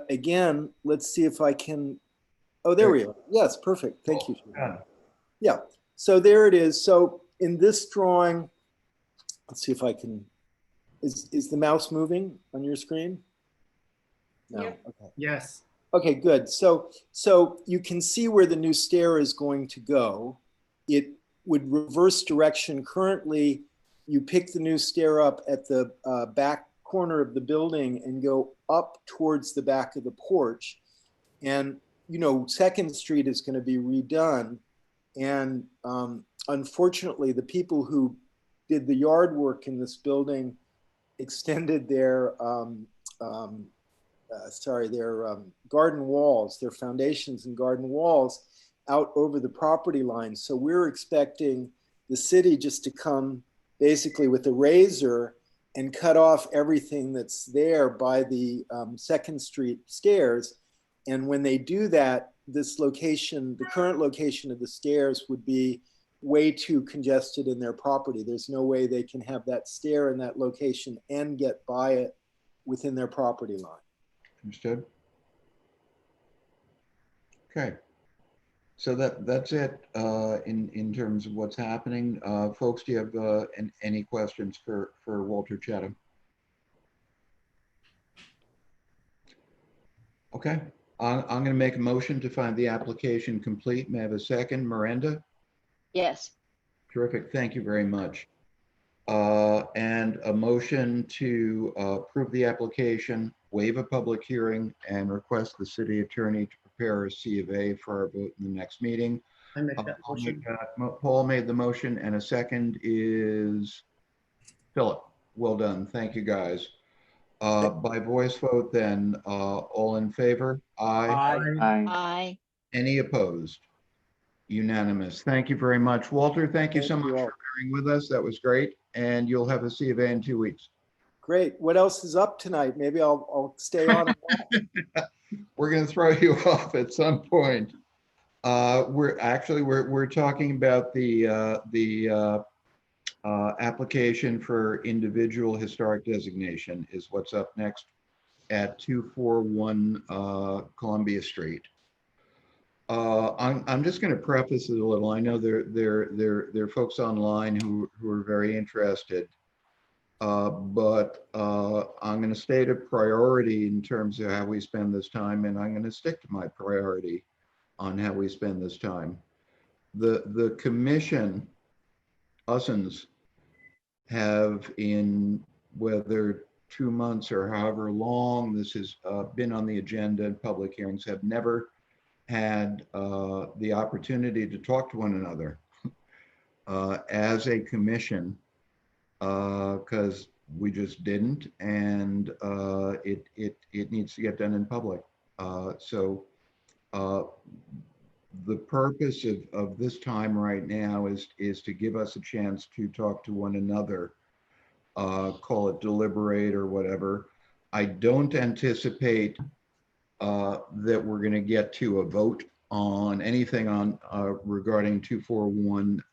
again, let's see if I can, oh, there we are. Yes, perfect, thank you. Yeah, so there it is. So in this drawing, let's see if I can, is the mouse moving on your screen? No, Yep. okay. Yes. Okay, good. So you can see where the new stair is going to go. It would reverse direction. Currently, you pick the new stair up at the back corner of the building and go up towards the back of the porch. And, 2nd Street is going to be redone. And unfortunately, the people who did the yard work in this building extended their garden walls, their foundations and garden walls out over the property line. So we're expecting the city just to come basically with a razor and cut off everything that's there by the 2nd Street stairs. And when they do that, this location, the current location of the stairs would be way too congested in their property. There's no way they can have that stair in that location and get by it within their property line. Understood. Okay. So that's it in terms of what's happening. Folks, do you have any questions for Walter Chatham? Okay, I'm going to make a motion to find the application complete. May I have a second? Miranda? Yes. Terrific. Thank you very much. And a motion to approve the application, waive a public hearing, and request the city attorney to prepare a C of A for our vote in the next meeting. I make that motion. Paul made the motion, and a second is Philip. Well done. Thank you, guys. By voice vote then, all in favor? Aye. Aye. Aye. Any opposed? Unanimous. Thank you very much. Walter, thank you so Thank much you all. for bearing with us. That was great. And you'll have a C of A in 2 weeks. Great. What else is up tonight? Maybe I'll stay on. We're going to throw you off at some point. We're talking about the application for individual historic designation is what's up next at 241 Columbia Street. I'm just going to preface it a little. I know there are folks online who are very interested. But I'm going to state a priority in terms of how we spend this time, and I'm going to stick to my priority on how we spend this time. The commission, usins, have in whether 2 months or however long this has been on the agenda in public hearings, have never had the opportunity to talk to one another as a commission, because we just didn't, and it needs to get done in public. So the purpose of this time right now is to give us a chance to talk to one another, call it deliberate or whatever. I don't anticipate that we're going to get to a vote on anything on regarding 241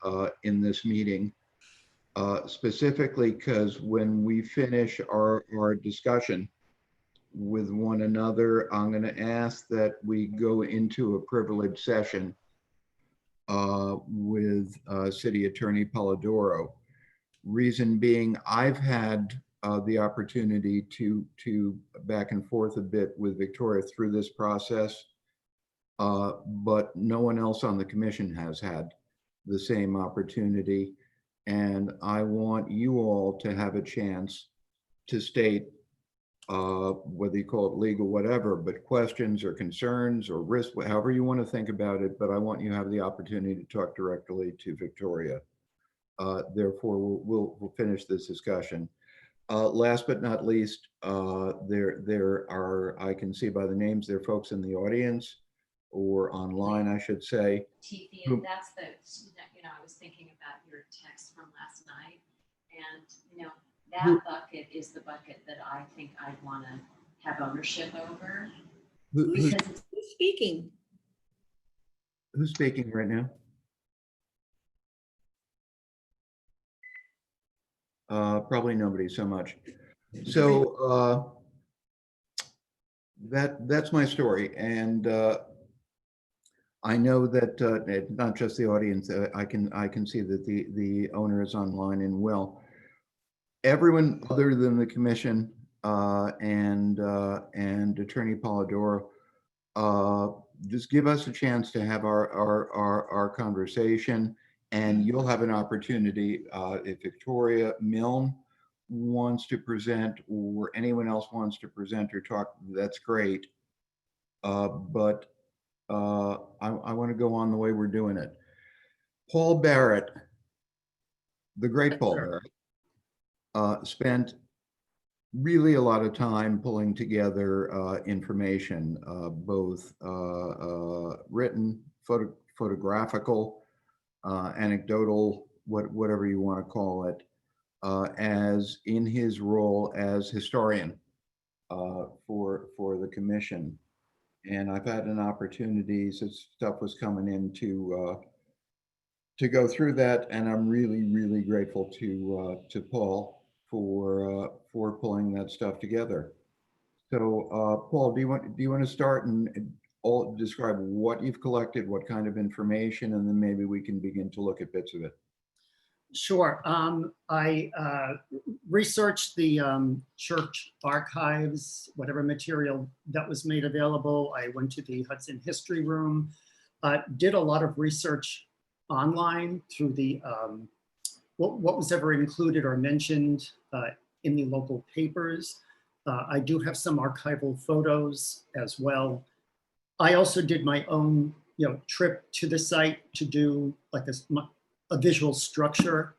in this meeting, specifically because when we finish our discussion with one another, I'm going to ask that we go into a privileged session with City Attorney Polidoro. Reason being, I've had the opportunity to back and forth a bit with Victoria through this process, but no one else on the commission has had the same opportunity. And I want you all to have a chance to state, whether you call it legal, whatever, but questions or concerns or risk, however you want to think about it. But I want you to have the opportunity to talk directly to Victoria. Therefore, we'll finish this discussion. Last but not least, there are, I can see by the names, there are folks in the audience or online, I should say. Tiffy, and that's the, I was thinking about your text from last night, and, that bucket is the bucket that I think I'd want to have ownership over. Who's Who's speaking? speaking right now? Probably nobody so much. So that's my story, and I know that not just the audience. I can see that the owner is online and will. Everyone other than the commission and Attorney Polidoro, just give us a chance to have our conversation, and you'll have an opportunity if Victoria Milne wants to present or anyone else wants to present or talk. That's great, but I want to go on the way we're doing it. Paul Barrett, the great Paul Barrett, spent really a lot of time pulling together information, both written, photographical, anecdotal, whatever you want to call it, as in his role as historian for the commission. And I've had an opportunity, since stuff was coming in, to go through that, and I'm really grateful to Paul for pulling that stuff together. So Paul, do you want to start and all describe what you've collected, what kind of information, and then maybe we can begin to look at bits of it. Sure. I researched the church archives, whatever material that was made available. I went to the Hudson History Room, did a lot of research online through the what was ever included or mentioned in the local papers. I do have some archival photos as well. I also did my own, trip to the site to do like a visual structure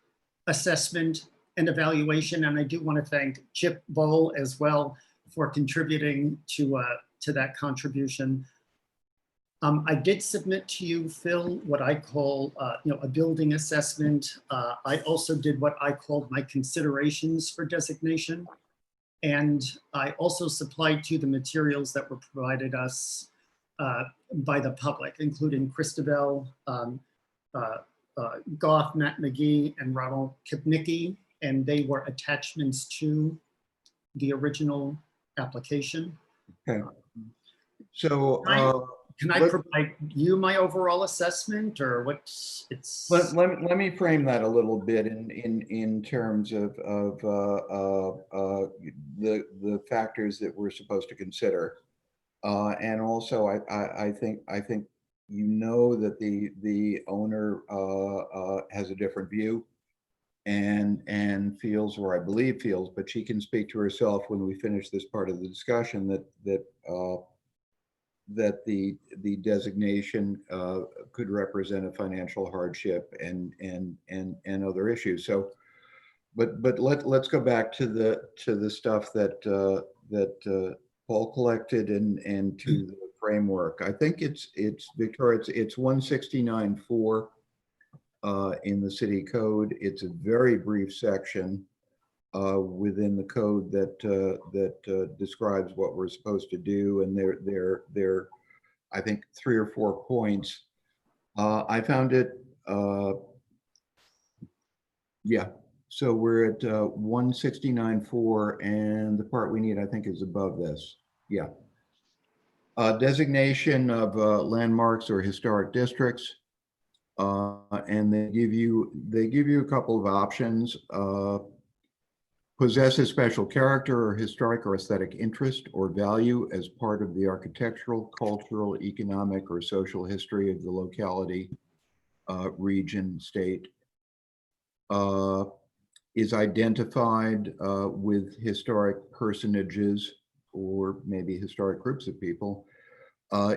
assessment and evaluation. And I do want to thank Chip Bowl as well for contributing to that contribution. I did submit to you, Phil, what I call a building assessment. I also did what I called my considerations for designation. And I also supplied to you the materials that were provided us by the public, including Christabel, Goff, Matt McGee, and Ronald Kipnicki, and they were attachments to the original application. Okay. So Can I Let- provide you my overall assessment or what's it's? Let me frame that a little bit in terms of the factors that we're supposed to consider. And also, I think you know that the owner has a different view and feels, or I believe feels, but she can speak to herself when we finish this part of the discussion, that the designation could represent a financial hardship and other issues. So, but let's go back to the stuff that Paul collected and to the framework. I think it's Victoria. It's 169.4 in the city code. It's a very brief section within the code that describes what we're supposed to do, and there I think 3 or 4 points. I found it. Yeah. So we're at 169.4, and the part we need, I think, is above this. Yeah. Designation of landmarks or historic districts, and they give you a couple of options. Possesses special character or historic or aesthetic interest or value as part of the architectural, cultural, economic, or social history of the locality, region, state. Is identified with historic personages or maybe historic groups of people.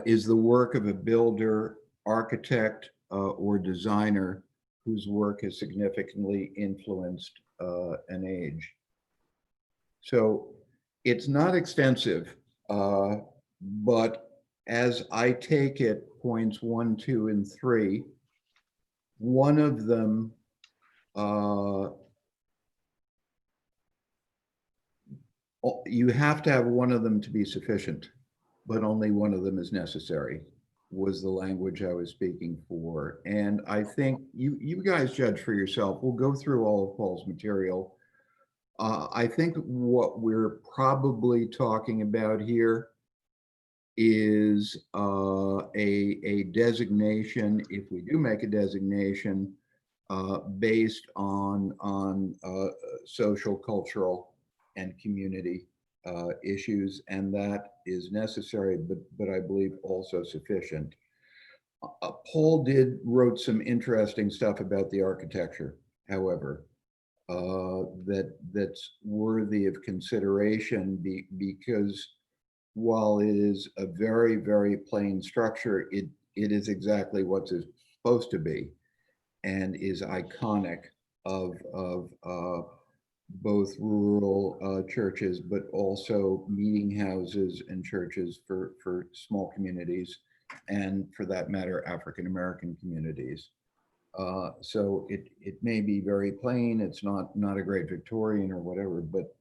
Is the work of a builder, architect, or designer whose work has significantly influenced an age. So it's not extensive, but as I take it, points 1, 2, and 3, one of them you have to have one of them to be sufficient, but only one of them is necessary, was the language I was speaking for. And I think you guys judge for yourself. We'll go through all of Paul's material. I think what we're probably talking about here is a designation, if we do make a designation, based on social, cultural, and community issues, and that is necessary, but I believe also sufficient. Paul wrote some interesting stuff about the architecture, however, that's worthy of consideration because while it is a very, very plain structure, it is exactly what it's supposed to be and is iconic of both rural churches, but also meeting houses and churches for small communities, and for that matter, African-American communities. So it may be very plain, it's not a great Victorian or whatever, but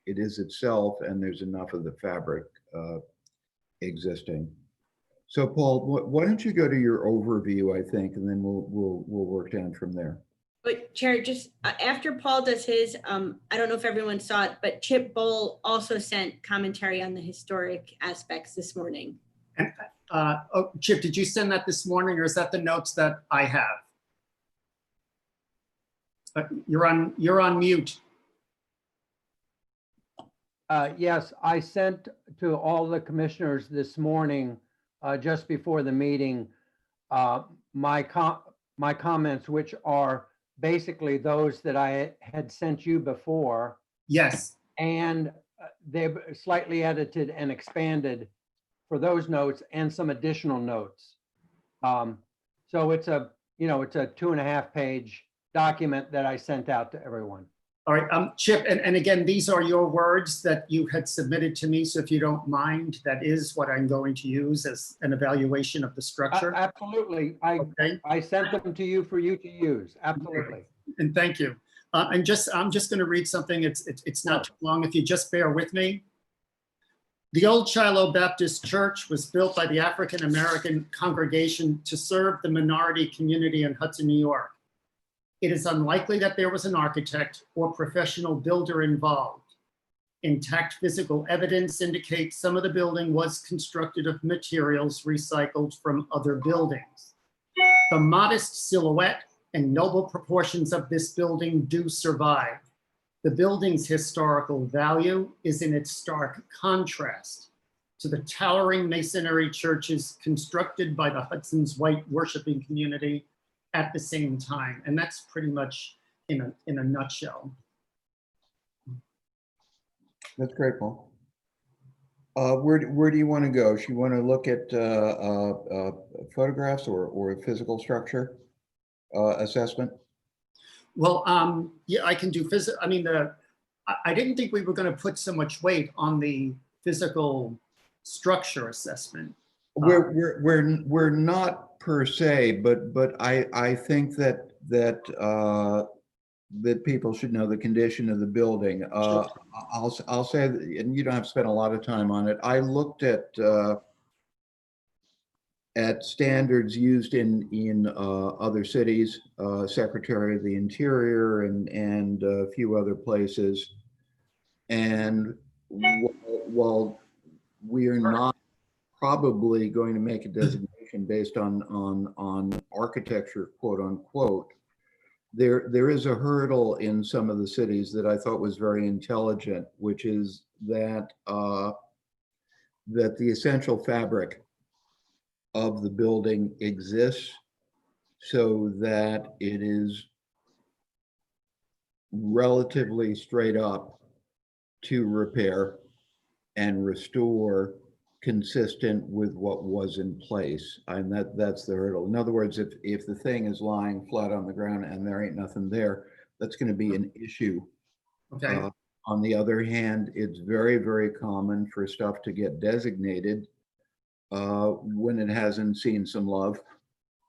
it is itself, and there's enough of the fabric existing. So Paul, why don't you go to your overview, I think, and then we'll work down from there. But Chair, just after Paul does his, I don't know if everyone saw it, but Chip Bowl also sent commentary on the historic aspects this morning. And, oh, Chip, did you send that this morning, or is that the notes that I have? You're on mute. Yes, I sent to all the commissioners this morning, just before the meeting, my comments, which are basically those that I had sent you before. Yes. And they've slightly edited and expanded for those notes and some additional notes. So it's a 2.5 page document that I sent out to everyone. All right, Chip, and again, these are your words that you had submitted to me. So if you don't mind, that is what I'm going to use as an evaluation of the structure. Absolutely. I sent them to you for you to use. Absolutely. And thank you. I'm just going to read something. It's not too long. If you just bear with me. The old Shiloh Baptist Church was built by the African-American congregation to serve the minority community in Hudson, New York. It is unlikely that there was an architect or professional builder involved. Intact physical evidence indicates some of the building was constructed of materials recycled from other buildings. The modest silhouette and noble proportions of this building do survive. The building's historical value is in its stark contrast to the towering masonry churches constructed by the Hudson's white worshiping community at the same time. And that's pretty much in a nutshell. That's great, Paul. Where do you want to go? Do you want to look at photographs or physical structure assessment? Well, yeah, I can do I mean, I didn't think we were going to put so much weight on the physical structure assessment. We're not per se, but I think that people should know the condition of the building. Sure. I'll say, that, and you don't have to spend a lot of time on it. I looked at standards used in other cities, Secretary of the Interior and a few other places. And while we are not probably going to make a designation based on architecture, quote unquote, there is a hurdle in some of the cities that I thought was very intelligent, which is that that the essential fabric of the building exists so that it is relatively straight up to repair and restore consistent with what was in place. And that's the hurdle. In other words, if the thing is lying flat on the ground and there ain't nothing there, that's going to be an issue. Okay. On the other hand, it's very, very common for stuff to get designated when it hasn't seen some love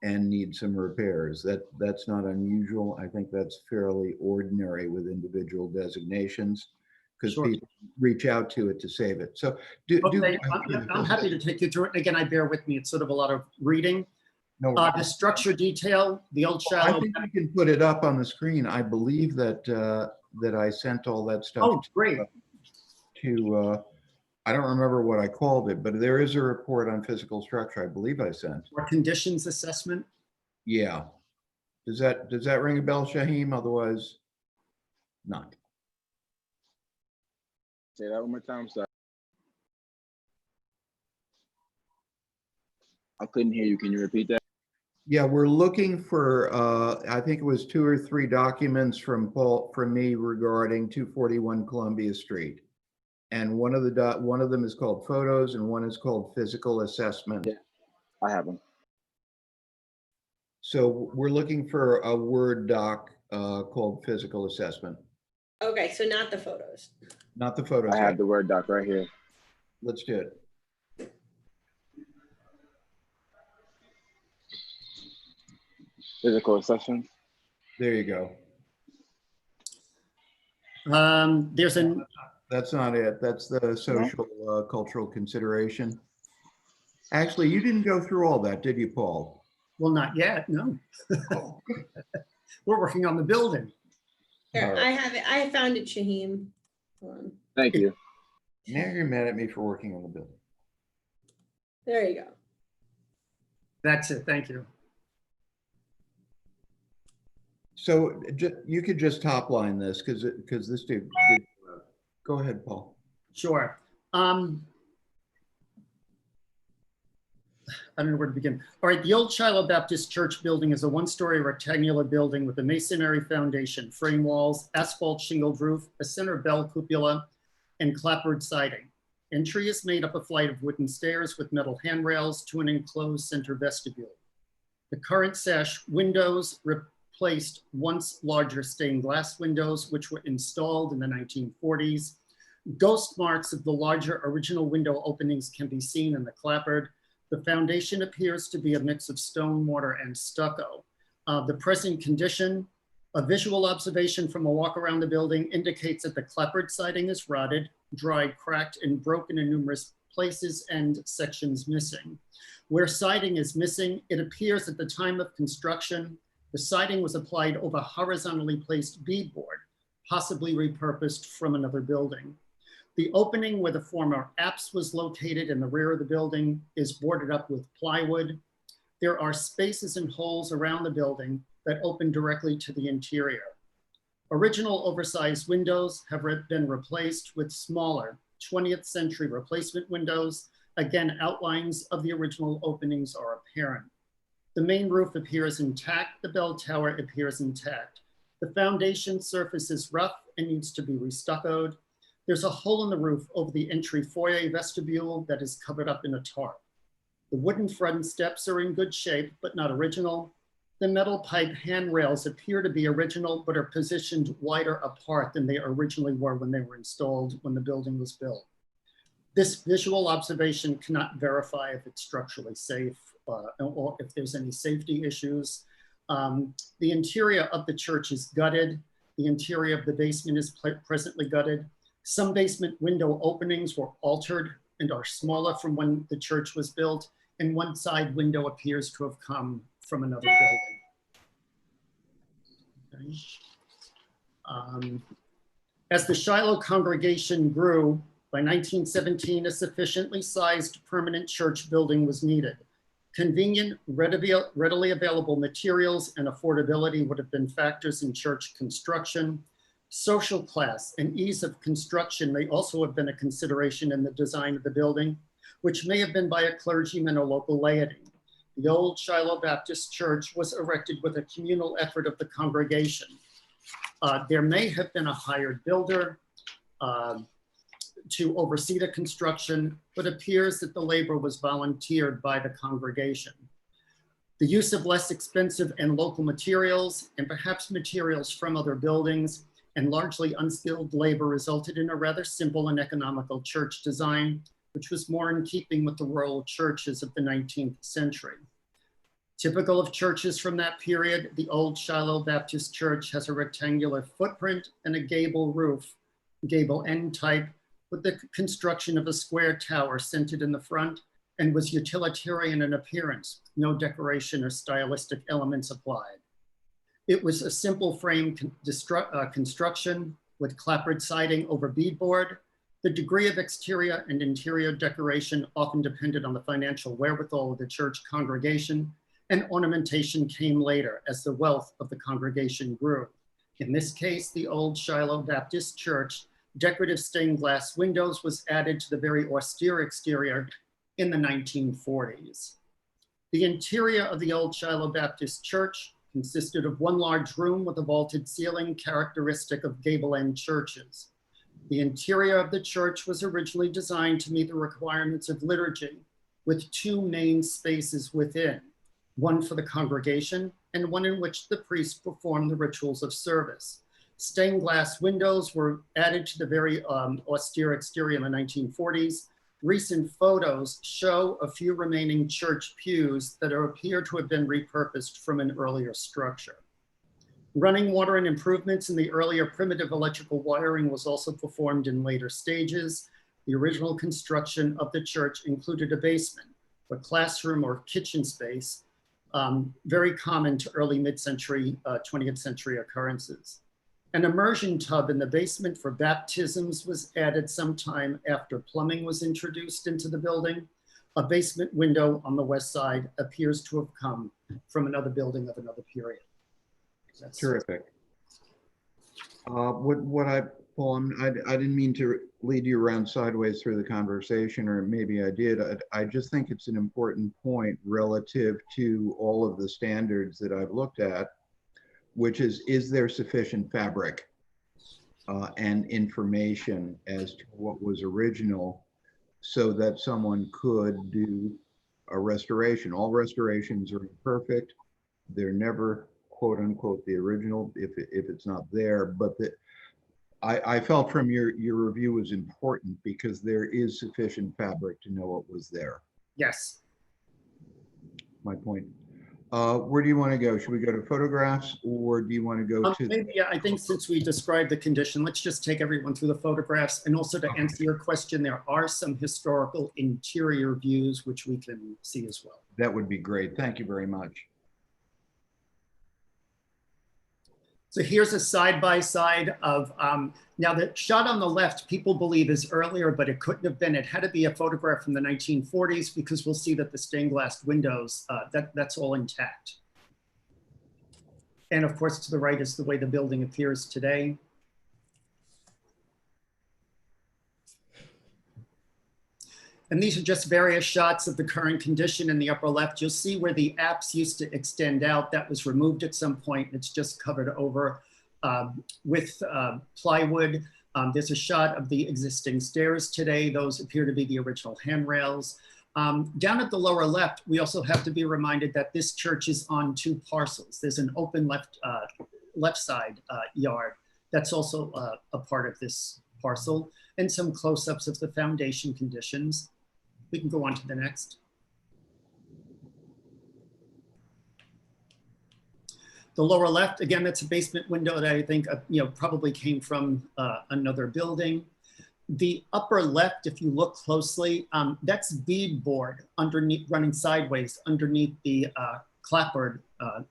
and needs some repairs. That's not unusual. I think that's fairly ordinary with individual designations, because Sure. people reach out to it to save it. So Okay, I'm happy to take you through it. Again, bear with me. It's sort of a lot of reading. No, The structure detail, the old I shallow. think we can put it up on the screen. I believe that that I sent all that stuff. Oh, great. To I don't remember what I called it, but there is a report on physical structure. I believe I sent. Or conditions assessment. Yeah. Does that ring a bell, Shaheem? Otherwise, not. Say that one more time, sir. I couldn't hear you. Can you repeat that? Yeah, we're looking for, I think it was 2 or 3 documents from me regarding 241 Columbia Street. And one of them is called photos and one is called physical assessment. Yeah, I have them. So we're looking for a Word doc called physical assessment, Okay, so not the photos. not the photos. I have the Word doc right here. Let's do it. Physical assessment. There you go. There's an. That's not it. That's the social cultural consideration. Actually, you didn't go through all that, did you, Paul? Well, not yet, no. We're working on the building. Here, All right. I have it. I found it, Shaheem. Hold on. Thank you. Now you're mad at me for working on the building. There you go. That's it, thank you. So you could just top line this because this dude. Go ahead, Paul. Sure. I don't know where to begin. All right, the old Shiloh Baptist Church building is a 1-story rectangular building with a masonry foundation, frame walls, asphalt shingled roof, a center bell cupola, and clapboard siding. Entry is made up a flight of wooden stairs with metal handrails to an enclosed center vestibule. The current sash windows replaced once larger stained glass windows, which were installed in the 1940s. Ghost marks of the larger original window openings can be seen in the clapboard. The foundation appears to be a mix of stone, mortar, and stucco. The present condition, a visual observation from a walk around the building indicates that the clapboard siding is rotted, dried, cracked, and broken in numerous places and sections missing. Where siding is missing, it appears at the time of construction, the siding was applied over horizontally placed beadboard, possibly repurposed from another building. The opening where the former apse was located in the rear of the building is boarded up with plywood. There are spaces and holes around the building that open directly to the interior. Original oversized windows have been replaced with smaller 20th century replacement windows. Again, outlines of the original openings are apparent. The main roof appears intact. The bell tower appears intact. The foundation surface is rough and needs to be restuccoed. There's a hole in the roof over the entry foyer vestibule that is covered up in a tarp. The wooden front steps are in good shape, but not original. The metal pipe handrails appear to be original, but are positioned wider apart than they originally were when they were installed when the building was built. This visual observation cannot verify if it's structurally safe or if there's any safety issues. The interior of the church is gutted. The interior of the basement is presently gutted. Some basement window openings were altered and are smaller from when the church was built, and one side window appears to have come from another building. Okay. As the Shiloh congregation grew, by 1917, a sufficiently sized permanent church building was needed. Convenient, readily available materials and affordability would have been factors in church construction. Social class and ease of construction may also have been a consideration in the design of the building, which may have been by a clergyman or local laity. The old Shiloh Baptist Church was erected with a communal effort of the congregation. There may have been a hired builder to oversee the construction, but appears that the labor was volunteered by the congregation. The use of less expensive and local materials, and perhaps materials from other buildings, and largely unskilled labor resulted in a rather simple and economical church design, which was more in keeping with the rural churches of the 19th century. Typical of churches from that period, the old Shiloh Baptist Church has a rectangular footprint and a gable roof, gable end type, with the construction of a square tower centered in the front, and was utilitarian in appearance, no decoration or stylistic elements applied. It was a simple frame construction with clapboard siding over beadboard. The degree of exterior and interior decoration often depended on the financial wherewithal of the church congregation, and ornamentation came later as the wealth of the congregation grew. In this case, the old Shiloh Baptist Church, decorative stained glass windows was added to the very austere exterior in the 1940s. The interior of the old Shiloh Baptist Church consisted of one large room with a vaulted ceiling characteristic of gable end churches. The interior of the church was originally designed to meet the requirements of liturgy, with two main spaces within, one for the congregation and one in which the priest performed the rituals of service. Stained glass windows were added to the very austere exterior in the 1940s. Recent photos show a few remaining church pews that appear to have been repurposed from an earlier structure. Running water and improvements in the earlier primitive electrical wiring was also performed in later stages. The original construction of the church included a basement, a classroom or kitchen space, very common to early mid-century, 20th century occurrences. An immersion tub in the basement for baptisms was added sometime after plumbing was introduced into the building. A basement window on the west side appears to have come from another building of another period. That's terrific. Paul, I didn't mean to lead you around sideways through the conversation, or maybe I did. I just think it's an important point relative to all of the standards that I've looked at, which is there sufficient fabric and information as to what was original so that someone could do a restoration. All restorations are imperfect. They're never quote unquote the original if it's not there, but I felt from your review was important because there is sufficient fabric to know what was there. Yes. My point. Where do you want to go? Should we go to photographs, or do you want to go to? Maybe, yeah, I think since we described the condition, let's just take everyone through the photographs. And also to answer your question, there are some historical interior views which we can see as well. That would be great. Thank you very much. So here's a side-by-side of, now the shot on the left, people believe is earlier, but it couldn't have been. It had to be a photograph from the 1940s because we'll see that the stained glass windows, that's all intact. And of course, to the right is the way the building appears today. And these are just various shots of the current condition. In the upper left, you'll see where the apse used to extend out. That was removed at some point. It's just covered over with plywood. There's a shot of the existing stairs today. Those appear to be the original handrails. Down at the lower left, we also have to be reminded that this church is on two parcels. There's an open left side yard that's also a part of this parcel, and some close-ups of the foundation conditions. We can go on to the next. The lower left, again, that's a basement window that I think probably came from another building. The upper left, if you look closely, that's beadboard underneath, running sideways underneath the clapboard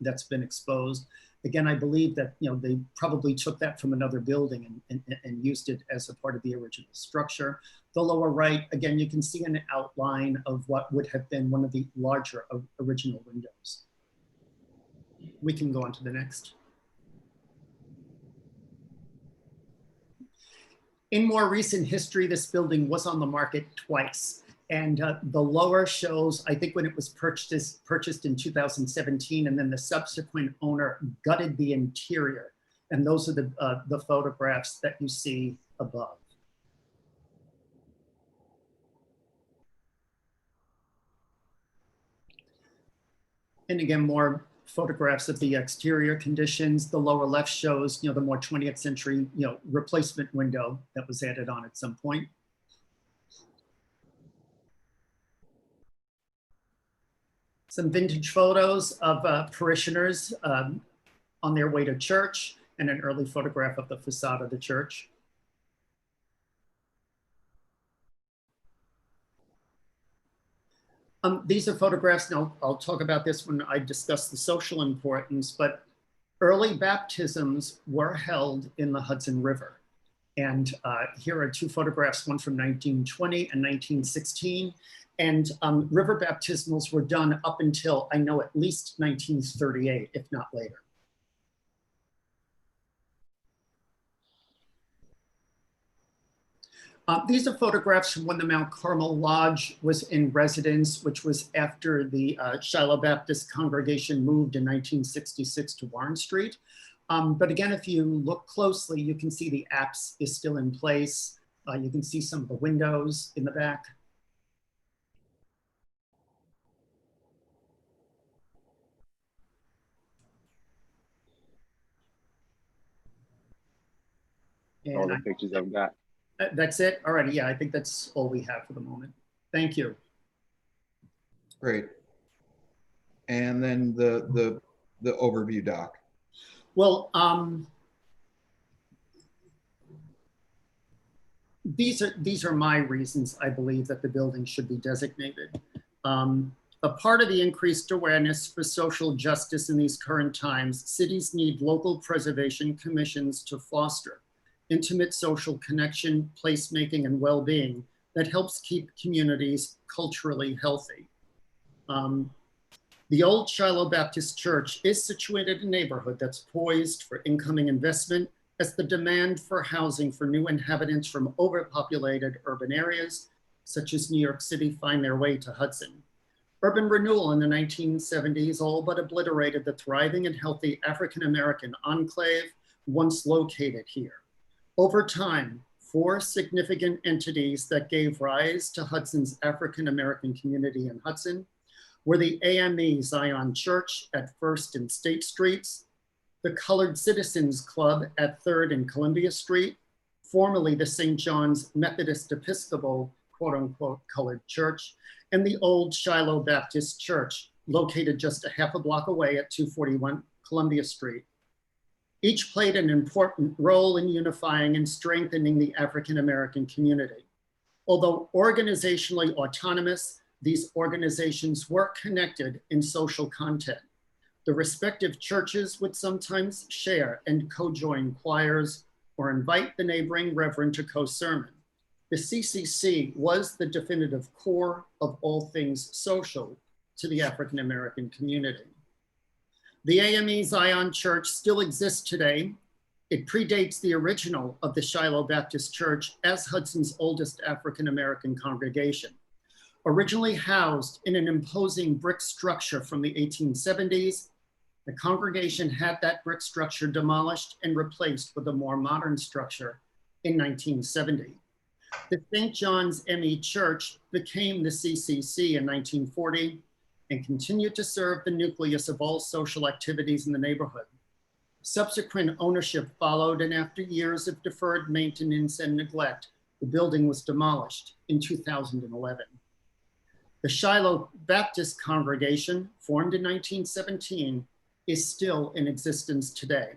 that's been exposed. Again, I believe that they probably took that from another building and used it as a part of the original structure. The lower right, again, you can see an outline of what would have been one of the larger original windows. We can go on to the next. In more recent history, this building was on the market twice. And the lower shows, I think when it was purchased in 2017, and then the subsequent owner gutted the interior. And those are the photographs that you see above. And again, more photographs of the exterior conditions. The lower left shows, the more 20th century, replacement window that was added on at some point. Some vintage photos of parishioners on their way to church, and an early photograph of the facade of the church. These are photographs, and I'll talk about this when I discuss the social importance, but early baptisms were held in the Hudson River. And here are two photographs, one from 1920 and 1916. And river baptismals were done up until, I know, at least 1938, if not later. These are photographs from when the Mount Carmel Lodge was in residence, which was after the Shiloh Baptist congregation moved in 1966 to Warren Street. But again, if you look closely, you can see the apse is still in place. You can see some of the windows in the back. And all the pictures I've got. That's it? All right, yeah, I think that's all we have for the moment. Thank you. Great. And then the overview doc. Well, these are my reasons I believe that the building should be designated. A part of the increased awareness for social justice in these current times, cities need local preservation commissions to foster intimate social connection, placemaking, and well-being that helps keep communities culturally healthy. The old Shiloh Baptist Church is situated in a neighborhood that's poised for incoming investment as the demand for housing for new inhabitants from overpopulated urban areas, such as New York City, find their way to Hudson. Urban renewal in the 1970s all but obliterated the thriving and healthy African-American enclave once located here. Over time, 4 significant entities that gave rise to Hudson's African-American community in Hudson were the AME Zion Church at 1st and State Streets, the Colored Citizens Club at 3rd and Columbia Street, formerly the St. John's Methodist Episcopal, quote unquote, colored church, and the old Shiloh Baptist Church, located just a half a block away at 241 Columbia Street. Each played an important role in unifying and strengthening the African-American community. Although organizationally autonomous, these organizations were connected in social content. The respective churches would sometimes share and co-join choirs or invite the neighboring reverend to co-sermon. The CCC was the definitive core of all things social to the African American community. The AME Zion Church still exists today. It predates the original of the Shiloh Baptist Church as Hudson's oldest African American congregation. Originally housed in an imposing brick structure from the 1870s, the congregation had that brick structure demolished and replaced with a more modern structure in 1970. The St. John's ME Church became the CCC in 1940 and continued to serve the nucleus of all social activities in the neighborhood. Subsequent ownership followed, and after years of deferred maintenance and neglect, the building was demolished in 2011. The Shiloh Baptist congregation, formed in 1917, is still in existence today.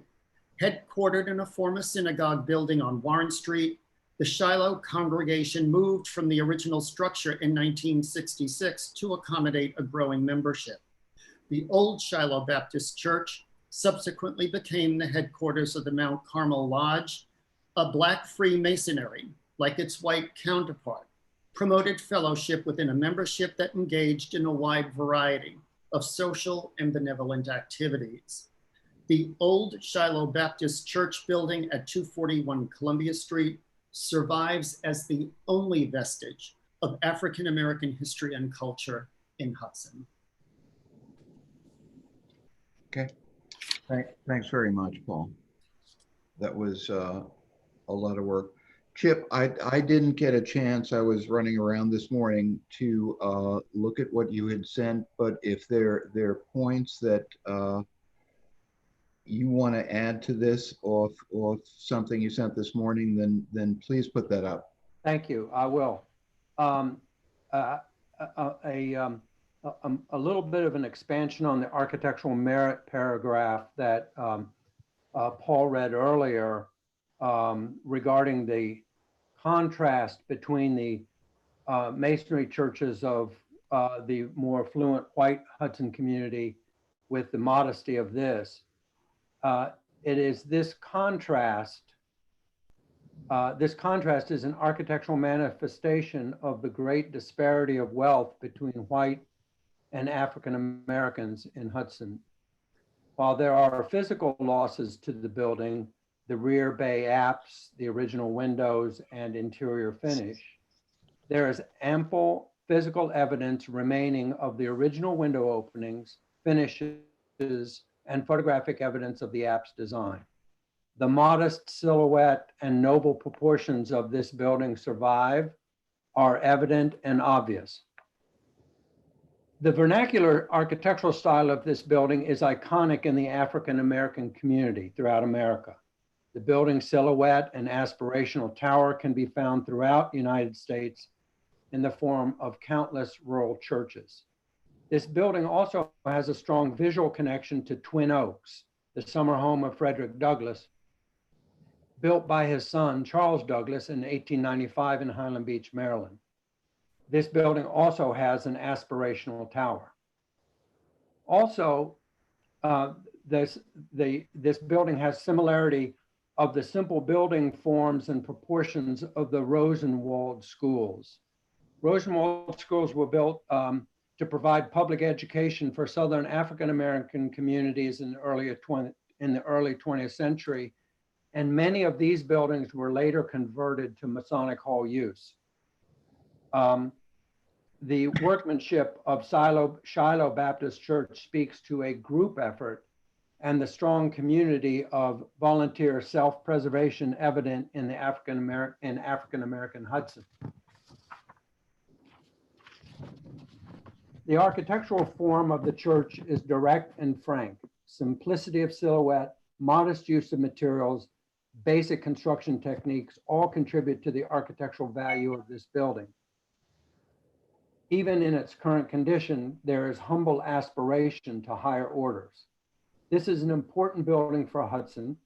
Headquartered in a former synagogue building on Warren Street, the Shiloh congregation moved from the original structure in 1966 to accommodate a growing membership. The old Shiloh Baptist Church subsequently became the headquarters of the Mount Carmel Lodge, a Black Freemasonry, like its white counterpart, promoted fellowship within a membership that engaged in a wide variety of social and benevolent activities. The old Shiloh Baptist Church building at 241 Columbia Street survives as the only vestige of African American history and culture in Hudson. Okay. Thanks very much, Paul. That was a lot of work. Chip, I didn't get a chance. I was running around this morning to look at what you had sent, but if there are points that you want to add to this or something you sent this morning, then please put that up. Thank you. I will. A little bit of an expansion on the architectural merit paragraph that Paul read earlier regarding the contrast between the masonry churches of the more affluent white Hudson community with the modesty of this. It is this contrast. This contrast is an architectural manifestation of the great disparity of wealth between white and African Americans in Hudson. While there are physical losses to the building, the rear bay apse, the original windows, and interior finish, there is ample physical evidence remaining of the original window openings, finishes, and photographic evidence of the apse design. The modest silhouette and noble proportions of this building survive, are evident and obvious. The vernacular architectural style of this building is iconic in the African American community throughout America. The building silhouette and aspirational tower can be found throughout the United States in the form of countless rural churches. This building also has a strong visual connection to Twin Oaks, the summer home of Frederick Douglass, built by his son, Charles Douglass, in 1895 in Highland Beach, Maryland. This building also has an aspirational tower. Also, this building has similarity of the simple building forms and proportions of the Rosenwald schools. Rosenwald schools were built to provide public education for Southern African American communities in the early 20th century, and many of these buildings were later converted to Masonic Hall use. The workmanship of Shiloh Baptist Church speaks to a group effort and the strong community of volunteer self-preservation evident in the African American Hudson. The architectural form of the church is direct and frank. Simplicity of silhouette, modest use of materials, basic construction techniques all contribute to the architectural value of this building. Even in its current condition, there is humble aspiration to higher orders. This is an important building for Hudson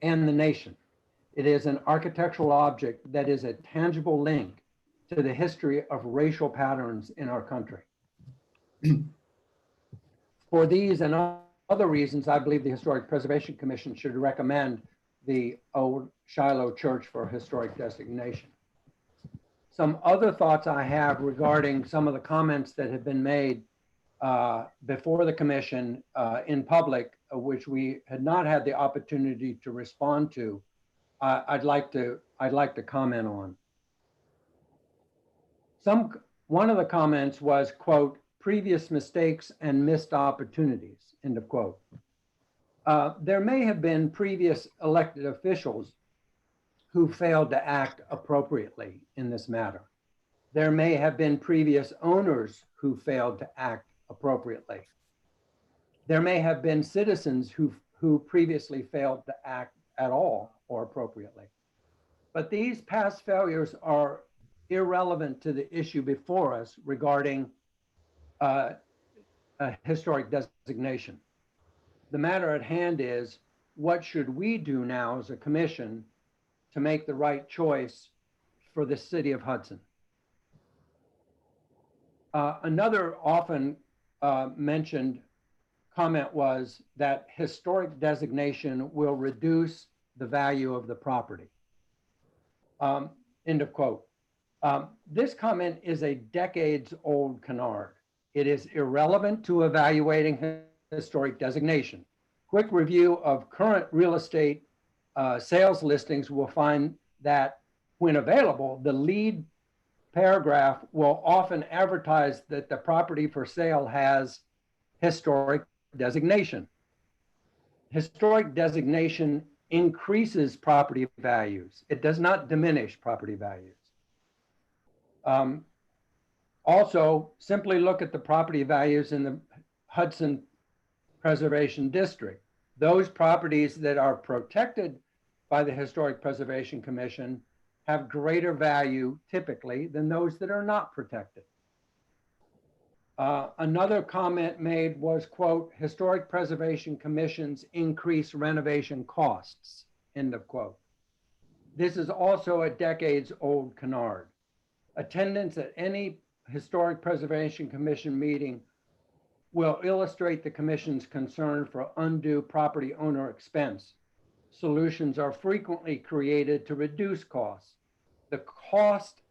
and the nation. It is an architectural object that is a tangible link to the history of racial patterns in our country. For these and other reasons, I believe the Historic Preservation Commission should recommend the old Shiloh Church for historic designation. Some other thoughts I have regarding some of the comments that have been made before the commission in public, which we had not had the opportunity to respond to, I'd like to comment on. One of the comments was, quote, previous mistakes and missed opportunities, end of quote. There may have been previous elected officials who failed to act appropriately in this matter. There may have been previous owners who failed to act appropriately. There may have been citizens who previously failed to act at all or appropriately. But these past failures are irrelevant to the issue before us regarding a historic designation. The matter at hand is, what should we do now as a commission to make the right choice for the city of Hudson? Another often mentioned comment was that historic designation will reduce the value of the property. End of quote. This comment is a decades-old canard. It is irrelevant to evaluating historic designation. Quick review of current real estate sales listings will find that when available, the lead paragraph will often advertise that the property for sale has historic designation. Historic designation increases property values. It does not diminish property values. Also, simply look at the property values in the Hudson Preservation District. Those properties that are protected by the Historic Preservation Commission have greater value typically than those that are not protected. Another comment made was, quote, Historic Preservation Commissions increase renovation costs, end of quote. This is also a decades-old canard. Attendance at any Historic Preservation Commission meeting will illustrate the Commission's concern for undue property owner expense. Solutions are frequently created to reduce costs. The cost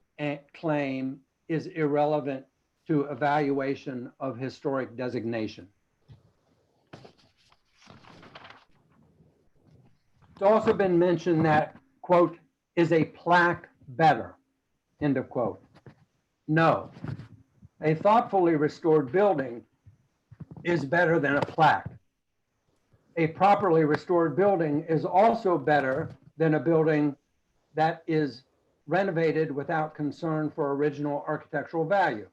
claim is irrelevant to evaluation of historic designation. It's also been mentioned that, quote, is a plaque better, end of quote. No, a thoughtfully restored building is better than a plaque. A properly restored building is also better than a building that is renovated without concern for original architectural value.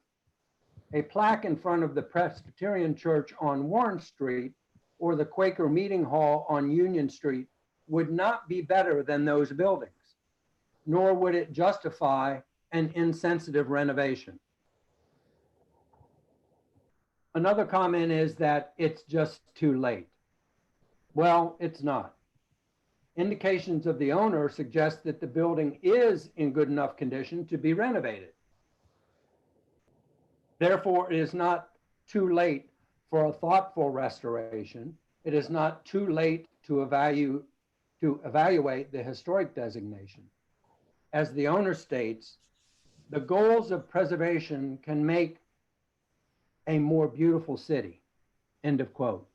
A plaque in front of the Presbyterian Church on Warren Street or the Quaker Meeting Hall on Union Street would not be better than those buildings, nor would it justify an insensitive renovation. Another comment is that it's just too late. Well, it's not. Indications of the owner suggest that the building is in good enough condition to be renovated. Therefore, it is not too late for a thoughtful restoration. It is not too late to evaluate the historic designation. As the owner states, the goals of preservation can make a more beautiful city, end of quote.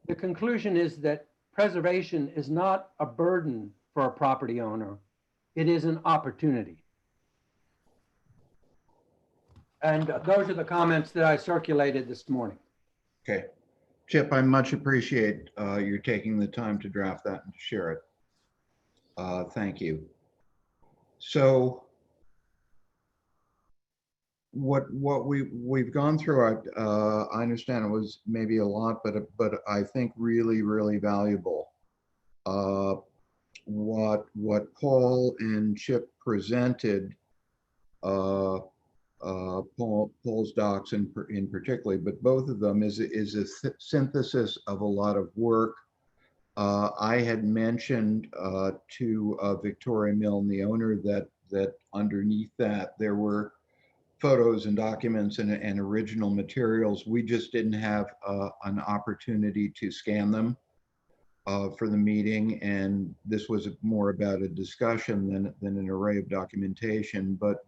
The conclusion is that preservation is not a burden for a property owner. It is an opportunity. And those are the comments that I circulated this morning. Okay. Chip, I much appreciate you taking the time to draft that and to share it. Thank you. So what we've gone through, I understand it was maybe a lot, but I think really valuable. What Paul and Chip presented, Paul's docs in particular, but both of them is a synthesis of a lot of work. I had mentioned to Victoria Milne, the owner, that underneath that there were photos and documents and original materials. We just didn't have an opportunity to scan them for the meeting, and this was more about a discussion than an array of documentation. But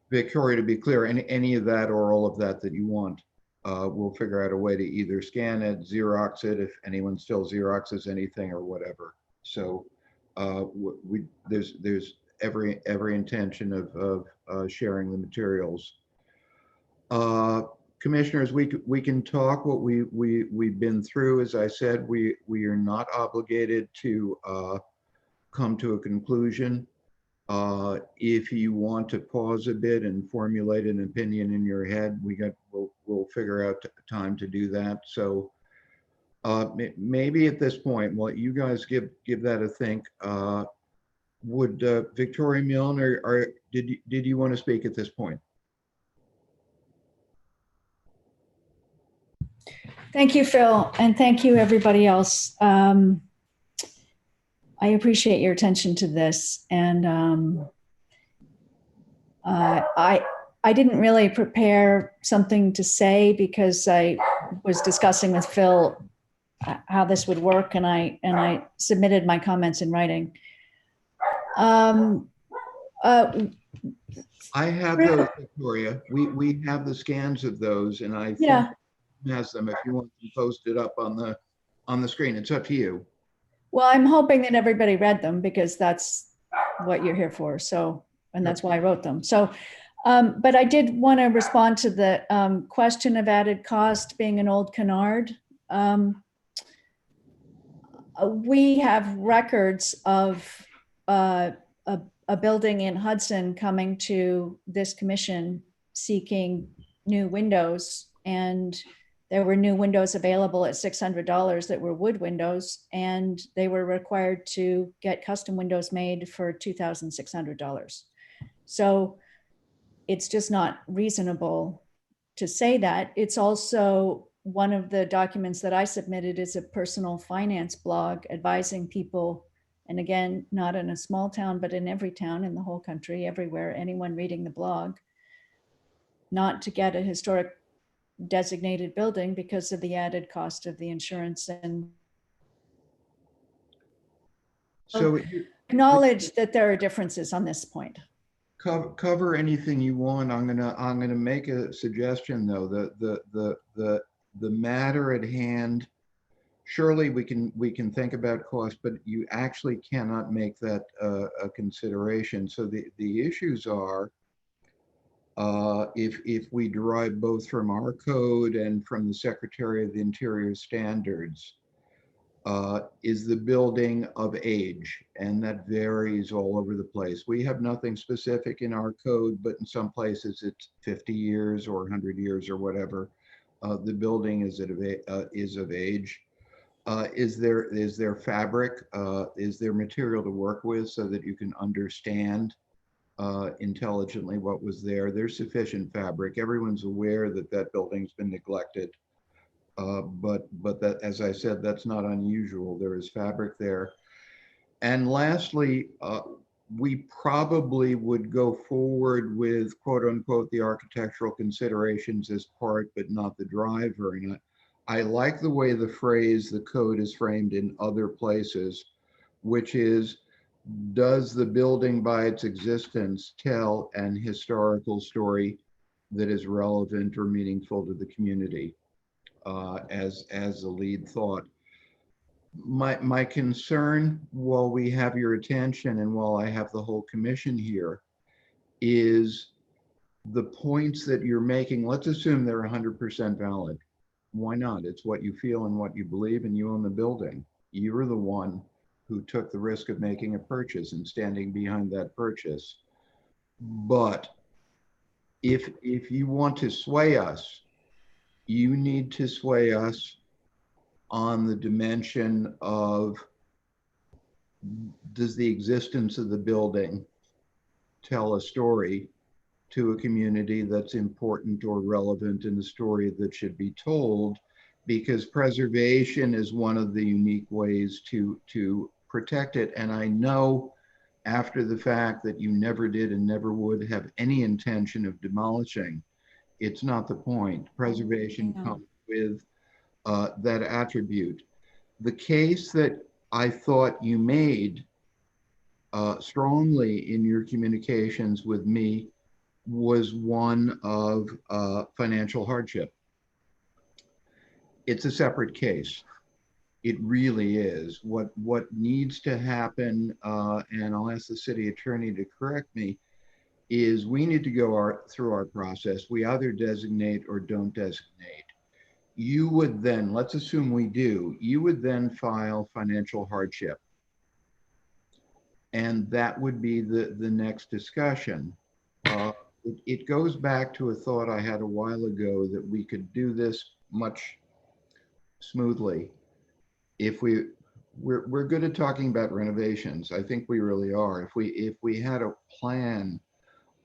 Victoria, to be clear, any of that or all of that you want, we'll figure out a way to either scan it, Xerox it, if anyone still Xeroxes anything or whatever. So there's every intention of sharing the materials. Commissioners, we can talk what we've been through. As I said, we are not obligated to come to a conclusion. If you want to pause a bit and formulate an opinion in your head, we'll figure out time to do that. So maybe at this point, while you guys give that a think, would Victoria Milne, or did you want to speak at this point? Thank you, Phil, and thank you, everybody else. I appreciate your attention to this, and I didn't really prepare something to say because I was discussing with Phil how this would work, and I submitted my comments in writing. I have those, Victoria. We have the scans of those, and I think has them. If you want to post it up on the screen, it's up to you. Well, I'm hoping that everybody read them because that's what you're here for. So, and that's why I wrote them. So, but I did want to respond to the question of added cost being an old canard. We have records of a building in Hudson coming to this commission seeking new windows, and there were new windows available at $600 that were wood windows, and they were required to get custom windows made for $2,600. So it's just not reasonable to say that. It's also one of the documents that I submitted is a personal finance blog advising people, and again, not in a small town, but in every town in the whole country, everywhere, anyone reading the blog, not to get a historic designated building because of the added cost of the insurance. And so acknowledge that there are differences on this point. Cover anything you want. I'm gonna make a suggestion though. The matter at hand, surely we can think about cost, but you actually cannot make that a consideration. So the issues are, if we derive both from our code and from the Secretary of the Interior standards, is the building of age, and that varies all over the place. We have nothing specific in our code, but in some places it's 50 years or 100 years or whatever. The building is of age. Is there fabric? Is there material to work with so that you can understand intelligently what was there? There's sufficient fabric. Everyone's aware that that building's been neglected. But that, as I said, that's not unusual. There is fabric there. And lastly, we probably would go forward with quote unquote the architectural considerations as part, but not the driver. And I like the way the phrase, the code is framed in other places, which is, does the building by its existence tell an historical story that is relevant or meaningful to the community? As the lead thought. My concern, while we have your attention and while I have the whole commission here, is the points that you're making. Let's assume they're 100% valid. Why not? It's what you feel and what you believe, and you own the building. You're the one who took the risk of making a purchase and standing behind that purchase. But if you want to sway us, you need to sway us on the dimension of, does the existence of the building tell a story to a community that's important or relevant in the story that should be told? Because preservation is one of the unique ways to protect it. And I know after the fact that you never did and never would have any intention of demolishing, it's not the point. Preservation Yeah. comes with that attribute. The case that I thought you made strongly in your communications with me was one of financial hardship. It's a separate case. It really is. What needs to happen, and I'll ask the city attorney to correct me, is we need to go through our process. We either designate or don't designate. You would then, let's assume we do, you would then file financial hardship. And that would be the next discussion. It goes back to a thought I had a while ago that we could do this much smoothly if we're good at talking about renovations. I think we really are. If we had a plan,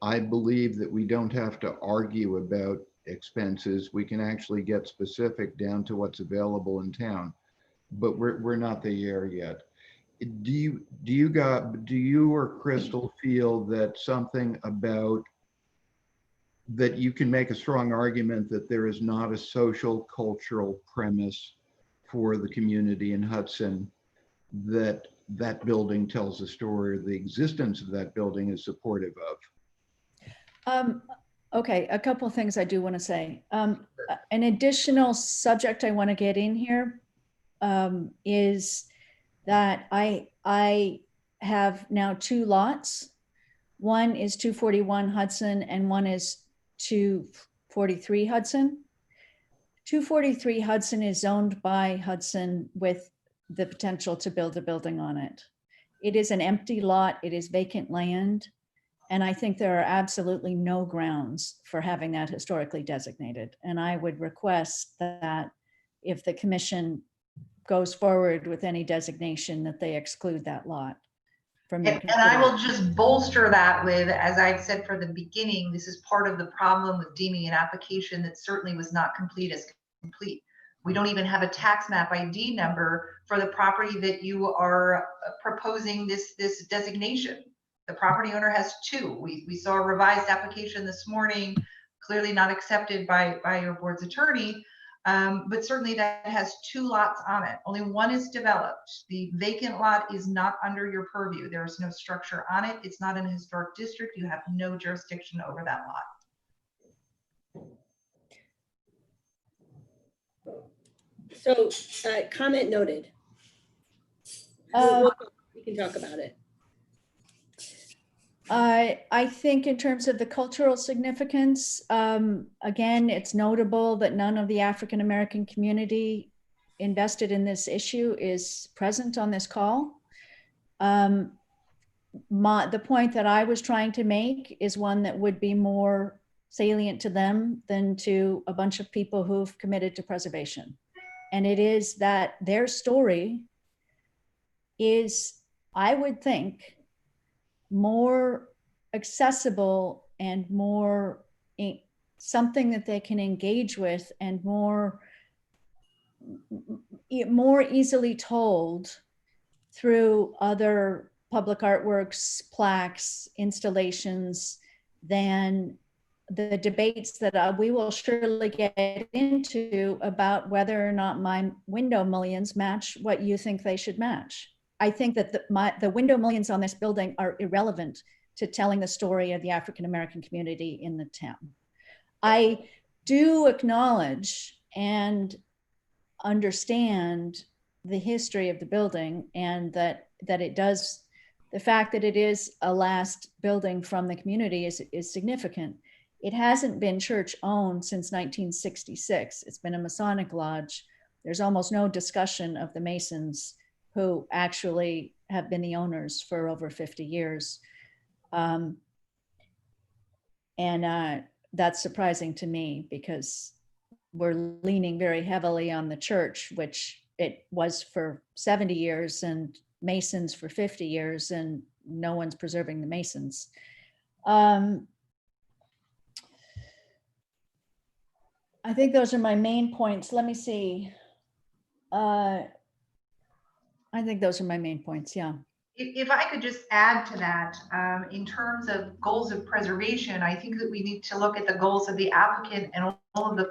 I believe that we don't have to argue about expenses. We can actually get specific down to what's available in town, but we're not there yet. Do you or Crystal feel that something about that you can make a strong argument that there is not a social cultural premise for the community in Hudson, that that building tells a story, or the existence of that building is supportive of? Okay, a couple of things I do want to say. An additional subject I want to get in here is that I have now 2 lots. One is 241 Hudson and one is 243 Hudson. 243 Hudson is owned by Hudson with the potential to build a building on it. It is an empty lot. It is vacant land. And I think there are absolutely no grounds for having that historically designated. And I would request that if the commission goes forward with any designation, that they exclude that lot from your And I will just bolster that with, as I've said from the beginning, this is part of the problem with deeming an application that certainly was not complete as complete. We don't even have a tax map ID number for the property that you are proposing this designation. The property owner has 2. We saw a revised application this morning, clearly not accepted by your board's attorney, but certainly that has 2 lots on it. Only one is developed. The vacant lot is not under your purview. There is no structure on it. It's not in a historic district. You have no jurisdiction over that lot. So comment noted. We can talk about it. I think in terms of the cultural significance, again, it's notable that none of the African-American community invested in this issue is present on this call. The point that I was trying to make is one that would be more salient to them than to a bunch of people who've committed to preservation. And it is that their story is, I would think, more accessible and more something that they can engage with and more easily told through other public artworks, plaques, installations than the debates that we will surely get into about whether or not my window mullions match what you think they should match. I think that the window mullions on this building are irrelevant to telling the story of the African-American community in the town. I do acknowledge and understand the history of the building, and that it does, the fact that it is a last building from the community is significant. It hasn't been church owned since 1966. It's been a Masonic lodge. There's almost no discussion of the Masons, who actually have been the owners for over 50 years. That's surprising to me because we're leaning very heavily on the church, which it was for 70 years and Masons for 50 years, and no one's preserving the Masons. I think those are my main points. Let me see. I think those are my main points, yeah. If I could just add to that, in terms of goals of preservation, I think that we need to look at the goals of the applicant and all of the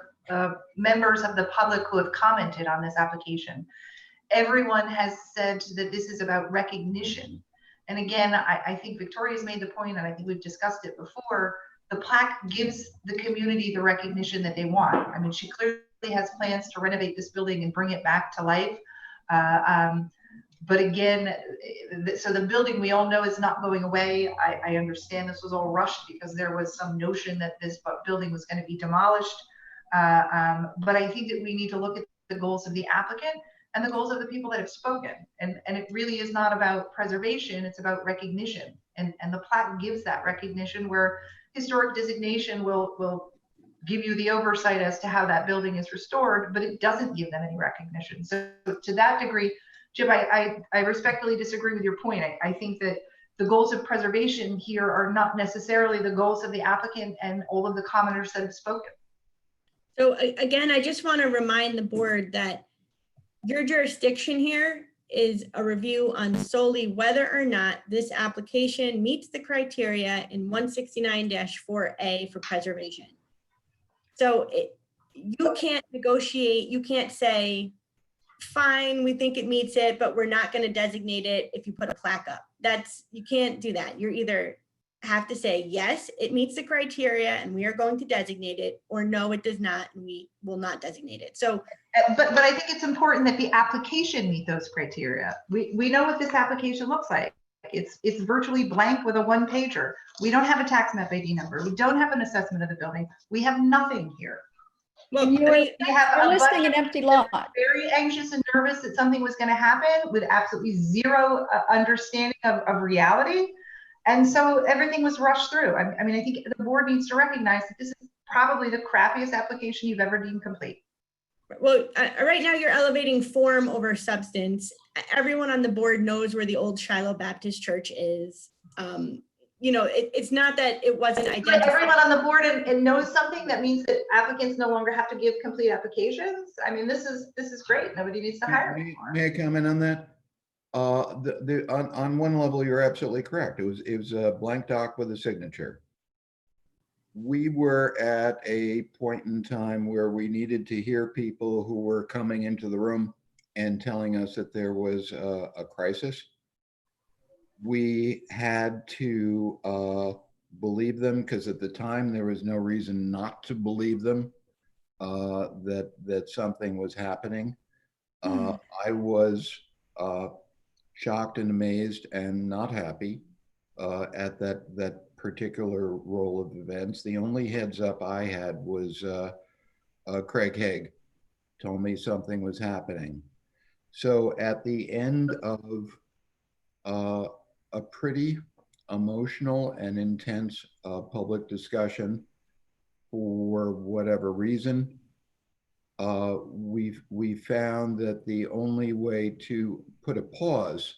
members of the public who have commented on this application. Everyone has said that this is about recognition. And again, I think Victoria's made the point, and I think we've discussed it before, the plaque gives the community the recognition that they want. I mean, she clearly has plans to renovate this building and bring it back to life. But again, so the building we all know is not going away. I understand this was all rushed because there was some notion that this building was going to be demolished. But I think that we need to look at the goals of the applicant and the goals of the people that have spoken. And it really is not about preservation, it's about recognition. And the plaque gives that recognition, where historic designation will give you the oversight as to how that building is restored, but it doesn't give them any recognition. So to that degree, Jim, I respectfully disagree with your point. I think that the goals of preservation here are not necessarily the goals of the applicant and all of the commenters that have spoken. So again, I just want to remind the board that your jurisdiction here is a review on solely whether or not this application meets the criteria in 169-4A for preservation. So you can't negotiate, you can't say, fine, we think it meets it, but we're not going to designate it if you put a plaque up. You can't do that. You're either have to say, yes, it meets the criteria and we are going to designate it, or no, it does not, and we will not designate it. So, but I think it's important that the application meet those criteria. We know what this application looks like. It's virtually blank with a one pager. We don't have a tax map ID number. We don't have an assessment of the building. We have nothing here. Well, You're a listing bunch an of empty people lot. very anxious and nervous that something was going to happen with absolutely zero understanding of reality. And so everything was rushed through. I mean, I think the board needs to recognize that this is probably the crappiest application you've ever deemed complete. well, right now you're elevating form over substance. Everyone on the board knows where the old Shiloh Baptist Church is. You know, it's not that it wasn't identified. Everyone on the board and knows something that means that applicants no longer have to give complete applications. I mean, this is great. Nobody needs to hire anymore. May I comment on that? On one level, you're absolutely correct. It was a blank doc with a signature. We were at a point in time where we needed to hear people who were coming into the room and telling us that there was a crisis. We had to believe them, because at the time there was no reason not to believe them, that something was happening. I was shocked and amazed and not happy at that particular roll of events. The only heads up I had was Craig Haig told me something was happening. So at the end of a pretty emotional and intense public discussion, for whatever reason, we found that the only way to put a pause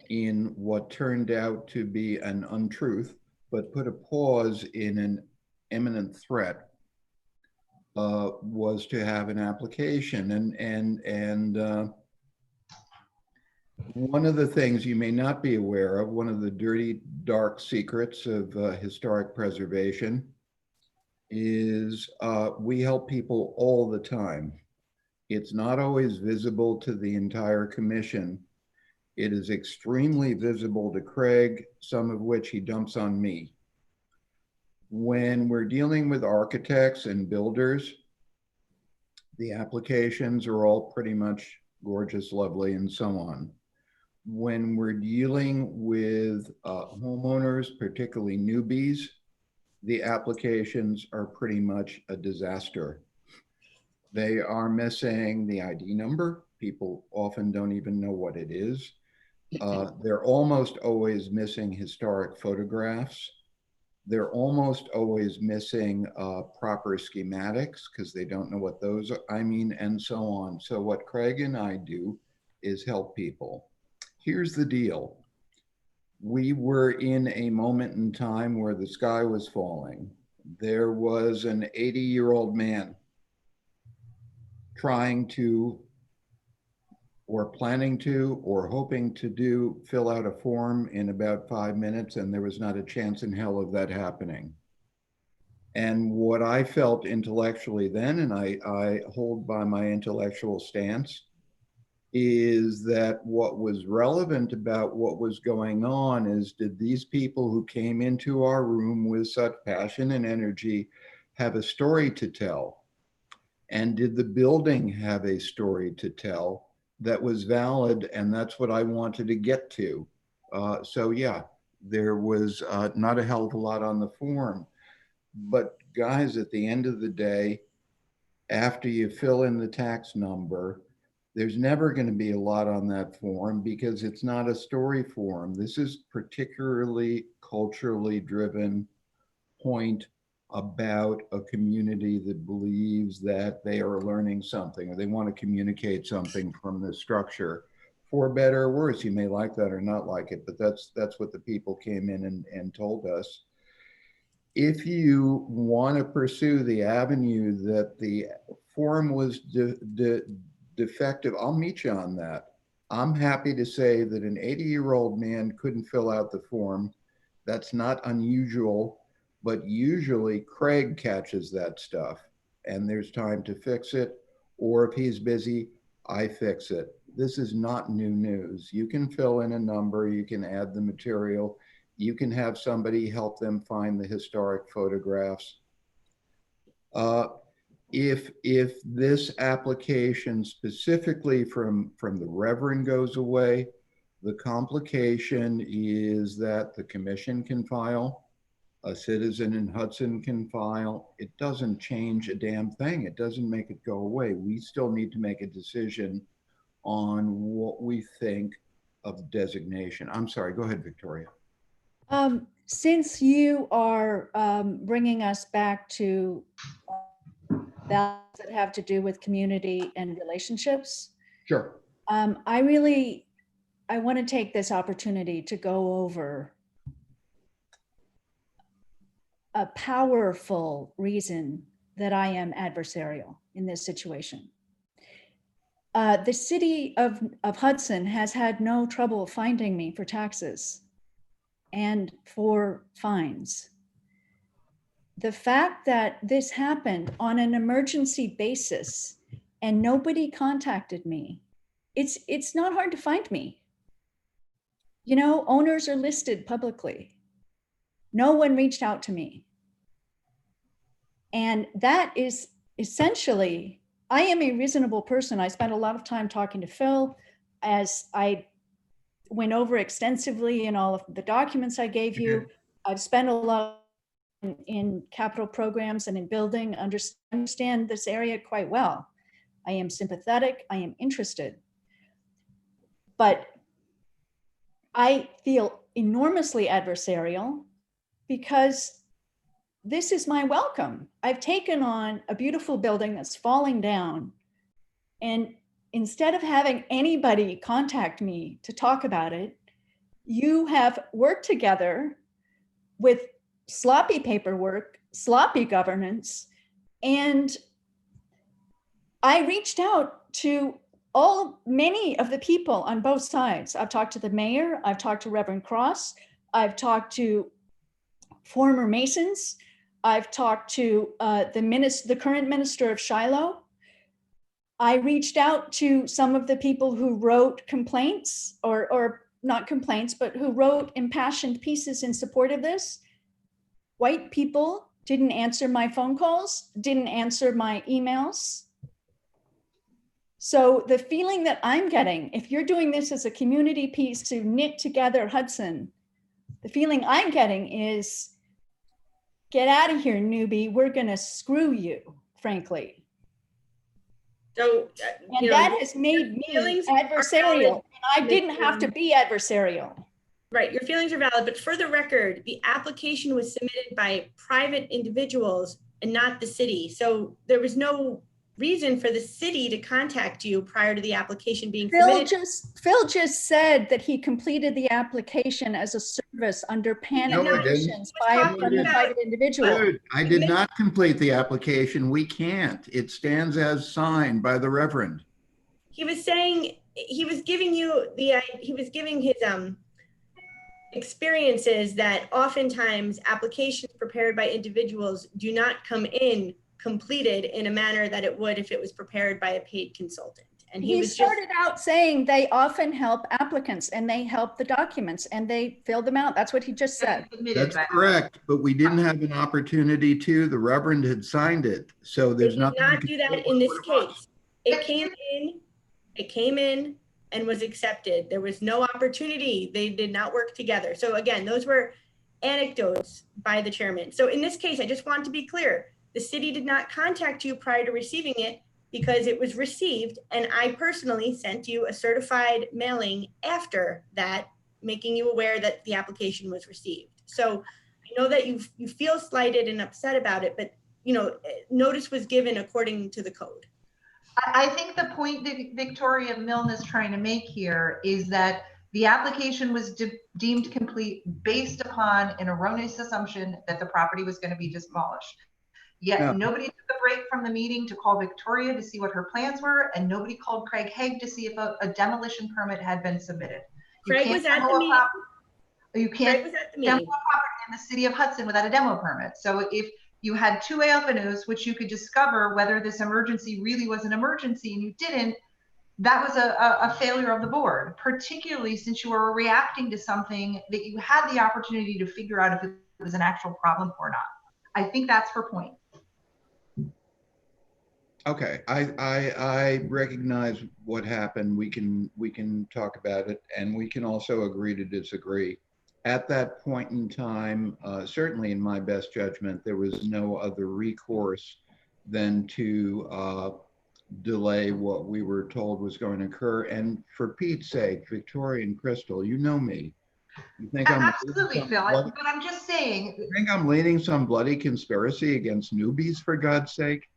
in what turned out to be an untruth, but put a pause in an imminent threat, was to have an application. And one of the things you may not be aware of, one of the dirty, dark secrets of historic preservation, is we help people all the time. It's not always visible to the entire commission. It is extremely visible to Craig, some of which he dumps on me. When we're dealing with architects and builders, the applications are all pretty much gorgeous, lovely, and so on. When we're dealing with homeowners, particularly newbies, the applications are pretty much a disaster. They are missing the ID number. People often don't even know what it is. They're almost always missing historic photographs. They're almost always missing proper schematics because they don't know what those are, and so on. So what Craig and I do is help people. Here's the deal. We were in a moment in time where the sky was falling. There was an 80-year-old man trying to or planning to or hoping to fill out a form in about 5 minutes, and there was not a chance in hell of that happening. And what I felt intellectually then, and I hold by my intellectual stance, is that what was relevant about what was going on is, did these people who came into our room with such passion and energy have a story to tell? And did the building have a story to tell that was valid? And that's what I wanted to get to. So yeah, there was not a hell of a lot on the form. But guys, at the end of the day, after you fill in the tax number, there's never going to be a lot on that form because it's not a story form. This is particularly culturally driven point about a community that believes that they are learning something or they want to communicate something from the structure. For better or worse, you may like that or not like it, but that's what the people came in and told us. If you want to pursue the avenue that the form was defective, I'll meet you on that. I'm happy to say that an 80-year-old man couldn't fill out the form. That's not unusual, but usually Craig catches that stuff and there's time to fix it. Or if he's busy, I fix it. This is not new news. You can fill in a number, you can add the material, you can have somebody help them find the historic photographs. If this application specifically from the Reverend goes away, the complication is that the commission can file, a citizen in Hudson can file. It doesn't change a damn thing. It doesn't make it go away. We still need to make a decision on what we think of designation. I'm sorry, go ahead, Victoria. Since you are bringing us back to values that have to do with community and relationships, sure. I want to take this opportunity to go over a powerful reason that I am adversarial in this situation. The city of Hudson has had no trouble finding me for taxes and for fines. The fact that this happened on an emergency basis and nobody contacted me, it's not hard to find me. You know, owners are listed publicly. No one reached out to me. And that is essentially, I am a reasonable person. I spent a lot of time talking to Phil as I went over extensively in all of the documents I gave you. I've spent a lot in capital programs and in building, understand this area quite well. I am sympathetic, I am interested. But I feel enormously adversarial because this is my welcome. I've taken on a beautiful building that's falling down, and instead of having anybody contact me to talk about it, you have worked together with sloppy paperwork, sloppy governance, and I reached out to many of the people on both sides. I've talked to the mayor, I've talked to Reverend Cross, I've talked to former Masons, I've talked to the current minister of Shiloh. I reached out to some of the people who wrote complaints, or not complaints, but who wrote impassioned pieces in support of this. White people didn't answer my phone calls, didn't answer my emails. So the feeling that I'm getting, if you're doing this as a community piece to knit together Hudson, the feeling I'm getting is, get out of here, newbie. We're going to screw you, frankly. So, and that has made me adversarial. And I didn't have to be adversarial. Right, your feelings are valid, but for the record, the application was submitted by private individuals and not the city. So there was no reason for the city to contact you prior to the application being submitted. Phil just said that he completed the application as a service under PAN conditions by a private individual. Dude, I did not complete the application. We can't. It stands as signed by the Reverend. He was saying he was giving you he was giving his experiences that oftentimes applications prepared by individuals do not come in completed in a manner that it would if it was prepared by a paid consultant. And he He was just, started out saying they often help applicants and they help the documents and they fill them out. That's what he just said. That's correct, but we didn't have an opportunity to. The Reverend had signed it, so they there's did nothing. we not can do say that about in this what it was. case. It came in and was accepted. There was no opportunity. They did not work together. So again, those were anecdotes by the chairman. So in this case, I just want to be clear. The city did not contact you prior to receiving it because it was received. And I personally sent you a certified mailing after that, making you aware that the application was received. So I know that you feel slighted and upset about it, but you know, notice was given according to the code. I think the point that Victoria Milne is trying to make here is that the application was deemed complete based upon an erroneous assumption that the property was going to be demolished. Yet Yeah. nobody took a break from the meeting to call Victoria to see what her plans were, and nobody called Craig Haig to see if a demolition permit had been submitted. Craig was at the meeting. You can't Craig was at the demo a meeting. property in the city of Hudson without a demo permit. So if you had two avenues which you could discover whether this emergency really was an emergency and you didn't, that was a failure of the board, particularly since you were reacting to something that you had the opportunity to figure out if it was an actual problem or not. I think that's her point. Okay, I recognize what happened. We can talk about it, and we can also agree to disagree. At that point in time, certainly in my best judgment, there was no other recourse than to delay what we were told was going to occur. And for Pete's sake, Victoria and Crystal, you know me. You think I'm Absolutely, Phil. But I'm just saying. You think I'm leading some bloody conspiracy against newbies, for God's sake?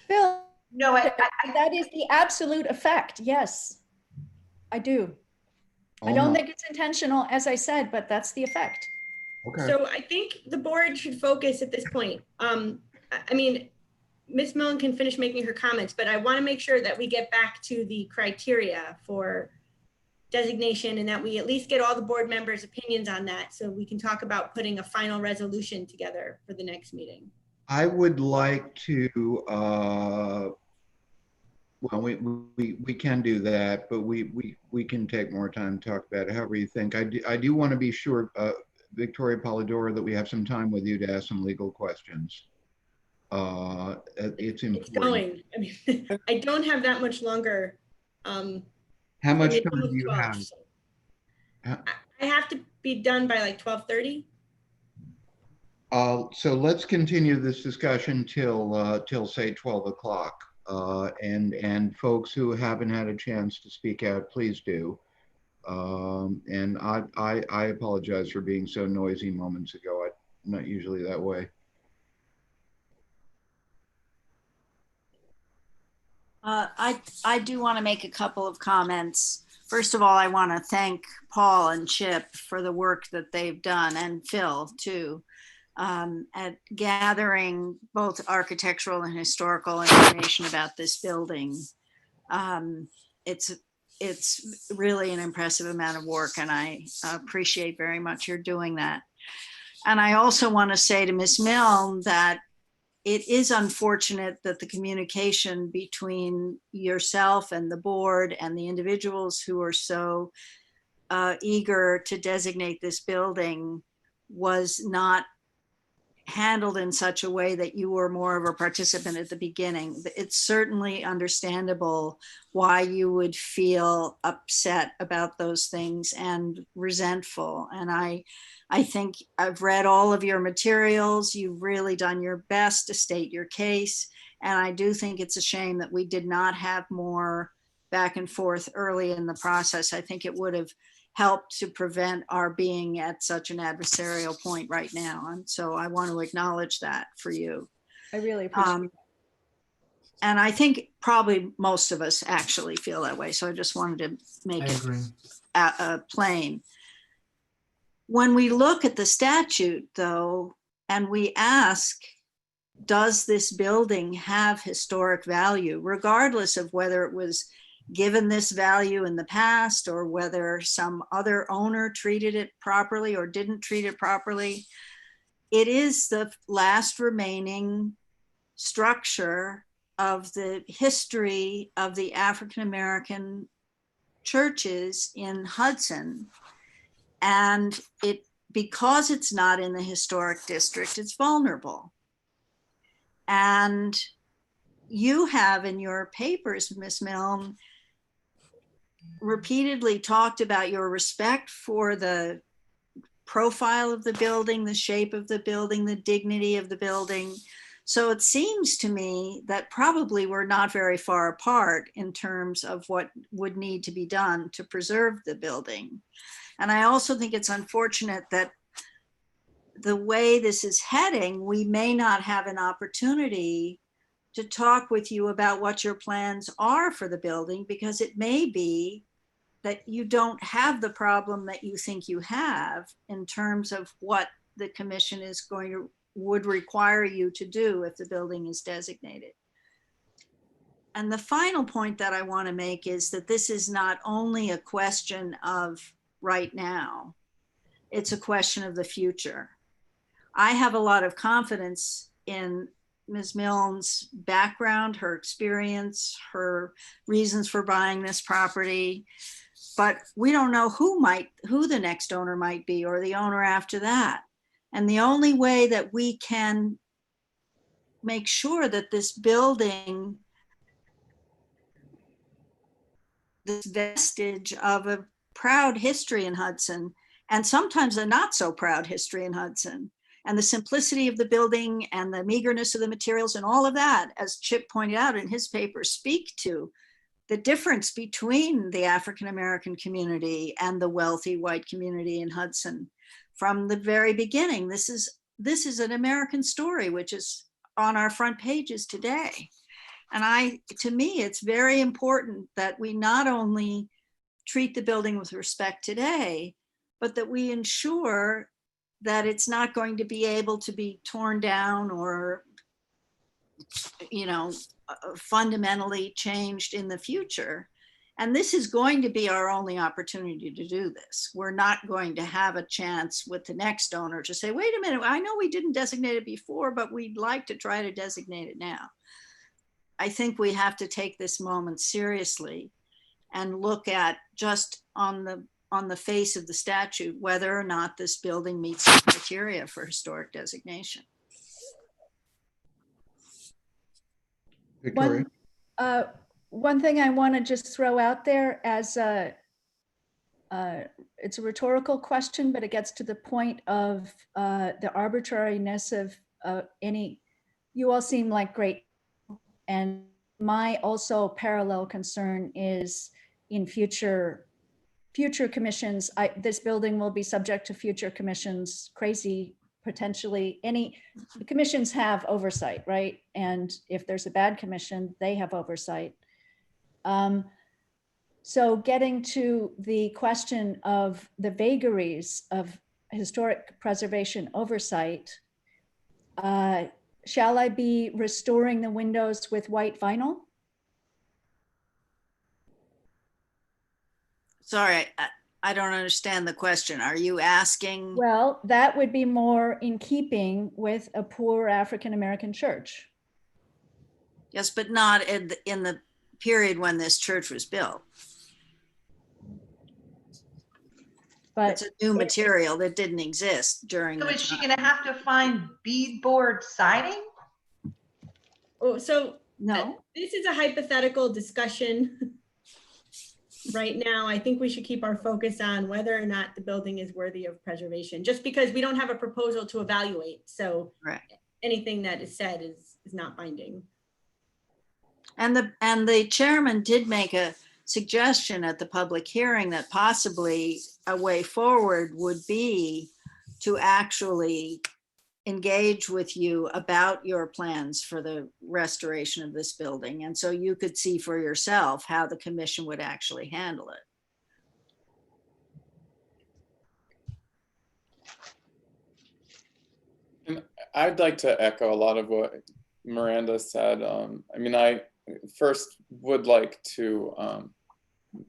Bill, no, that is the absolute effect. Yes, I do. I don't think it's intentional, as I said, but that's the effect. Okay. So I think the board should focus at this point. I mean, Ms. Millen can finish making her comments, but I want to make sure that we get back to the criteria for designation and that we at least get all the board members' opinions on that so we can talk about putting a final resolution together for the next meeting. I would like to, well, we can do that, but we can take more time to talk about it, however you think. I do want to be sure, Victoria Polidoro, that we have some time with you to ask some legal questions. It's important. It's going. I mean, I don't have that much longer. How much time do you have? So I have to be done by like 12:30. So let's continue this discussion till say 12 o'clock. And folks who haven't had a chance to speak out, please do. And I apologize for being so noisy moments ago. I'm not usually that way. I do want to make a couple of comments. First of all, I want to thank Paul and Chip for the work that they've done, and Phil too, at gathering both architectural and historical information about this building. It's really an impressive amount of work, and I appreciate very much your doing that. And I also want to say to Ms. Milne that it is unfortunate that the communication between yourself and the board and the individuals who are so eager to designate this building was not handled in such a way that you were more of a participant at the beginning. It's certainly understandable why you would feel upset about those things and resentful. And I think I've read all of your materials. You've really done your best to state your case. And I do think it's a shame that we did not have more back and forth early in the process. I think it would have helped to prevent our being at such an adversarial point right now. And so I want to acknowledge that for you. I really appreciate it. And I think probably most of us actually feel that way. So I just wanted to make it plain. When we look at the statute, though, and we ask, does this building have historic value, regardless of whether it was given this value in the past, or whether some other owner treated it properly or didn't treat it properly. It is the last remaining structure of the history of the African-American churches in Hudson. And because it's not in the historic district, it's vulnerable. And you have in your papers, Ms. Milne, repeatedly talked about your respect for the profile of the building, the shape of the building, the dignity of the building. So it seems to me that probably we're not very far apart in terms of what would need to be done to preserve the building. And I also think it's unfortunate that the way this is heading, we may not have an opportunity to talk with you about what your plans are for the building, because it may be that you don't have the problem that you think you have in terms of what the commission is would require you to do if the building is designated. And the final point that I want to make is that this is not only a question of right now, it's a question of the future. I have a lot of confidence in Ms. Milne's background, her experience, her reasons for buying this property, but we don't know who the next owner might be, or the owner after that. And the only way that we can make sure that this building, this vestige of a proud history in Hudson, and sometimes a not so proud history in Hudson, and the simplicity of the building and the meagerness of the materials and all of that, as Chip pointed out in his paper, speak to the difference between the African-American community and the wealthy white community in Hudson. From the very beginning, this is an American story, which is on our front pages today. And to me, it's very important that we not only treat the building with respect today, but that we ensure that it's not going to be able to be torn down or, fundamentally changed in the future. And this is going to be our only opportunity to do this. We're not going to have a chance with the next owner to say, wait a minute, I know we didn't designate it before, but we'd like to try to designate it now. I think we have to take this moment seriously and look at just on the face of the statute, whether or not this building meets the criteria for historic designation. Victoria? One thing I want to just throw out there as it's a rhetorical question, but it gets to the point of the arbitrariness of you all seem like great. And my also parallel concern is in future commissions, this building will be subject to future commissions, potentially the commissions have oversight, right? And if there's a bad commission, they have oversight. So getting to the question of the vagaries of historic preservation oversight, shall I be restoring the windows with white vinyl? Sorry, I don't understand the question. Are you asking? Well, that would be more in keeping with a poor African-American church. Yes, but not in the period when this church was built. But it's a new material that didn't exist during. So is she going to have to find beadboard siding? Oh, so no, this is a hypothetical discussion. Right now, I think we should keep our focus on whether or not the building is worthy of preservation, just because we don't have a proposal to evaluate. So anything that is said is not binding. And the chairman did make a suggestion at the public hearing that possibly a way forward would be to actually engage with you about your plans for the restoration of this building. And so you could see for yourself how the commission would actually handle it. And I'd like to echo a lot of what Miranda said. I mean, first would like to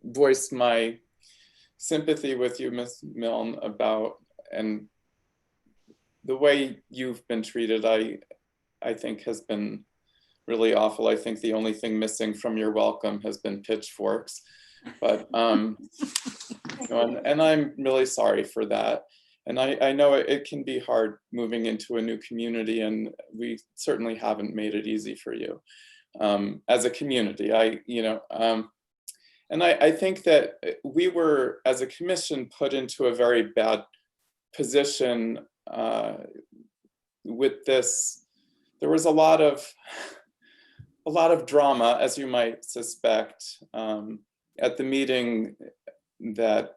voice my sympathy with you, Ms. Milne, about and the way you've been treated. I think has been really awful. I think the only thing missing from your welcome has been pitchforks, but you know, and I'm really sorry for that. And I know it can be hard moving into a new community, and we certainly haven't made it easy for you as a community. And I think that we were, as a commission, put into a very bad position with this. There was a lot of drama, as you might suspect, at the meeting that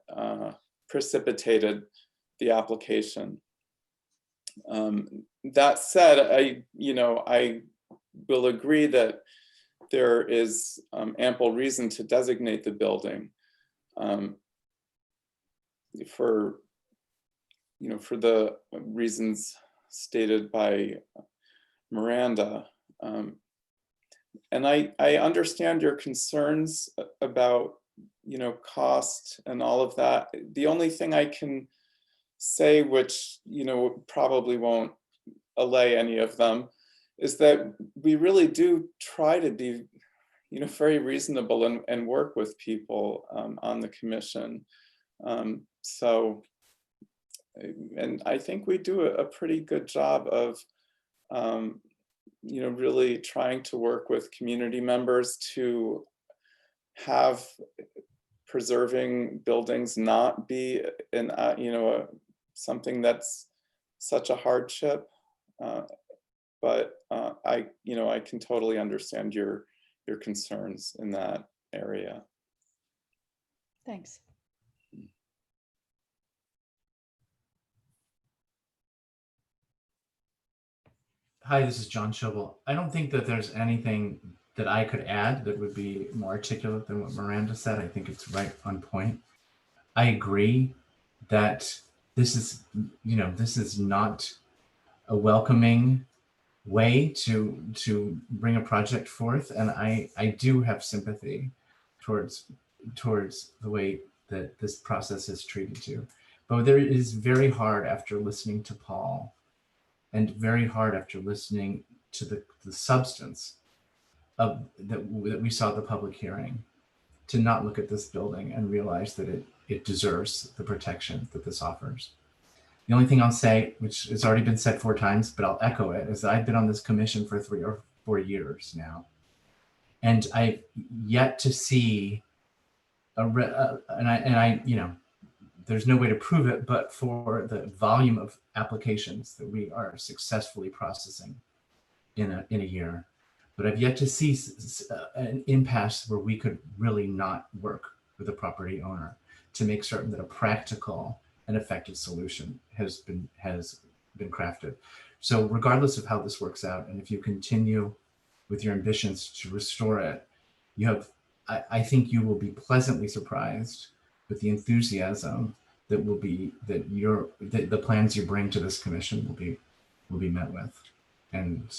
precipitated the application. That said, I will agree that there is ample reason to designate the building for the reasons stated by Miranda. And I understand your concerns about, cost and all of that. The only thing I can say, which, probably won't allay any of them, is that we really do try to be, very reasonable and work with people on the commission. So, and I think we do a pretty good job of, really trying to work with community members to have preserving buildings not be something that's such a hardship. But I can totally understand your concerns in that area. Thanks. Hi, this is John Schobel. I don't think that there's anything that I could add that would be more articulate than what Miranda said. I think it's right on point. I agree that this is not a welcoming way to bring a project forth, and I do have sympathy towards the way that this process is treated you. But it is very hard after listening to Paul, and very hard after listening to the substance of that we saw at the public hearing, to not look at this building and realize that it deserves the protection that this offers. The only thing I'll say, which has already been said 4 times, but I'll echo it, is that I've been on this commission for 3 or 4 years now, and I've yet to see there's no way to prove it, but for the volume of applications that we are successfully processing in a year. But I've yet to see an impasse where we could really not work with a property owner to make certain that a practical and effective solution has been crafted. So regardless of how this works out, and if you continue with your ambitions to restore it, I think you will be pleasantly surprised with the enthusiasm that the plans you bring to this commission will be met with. And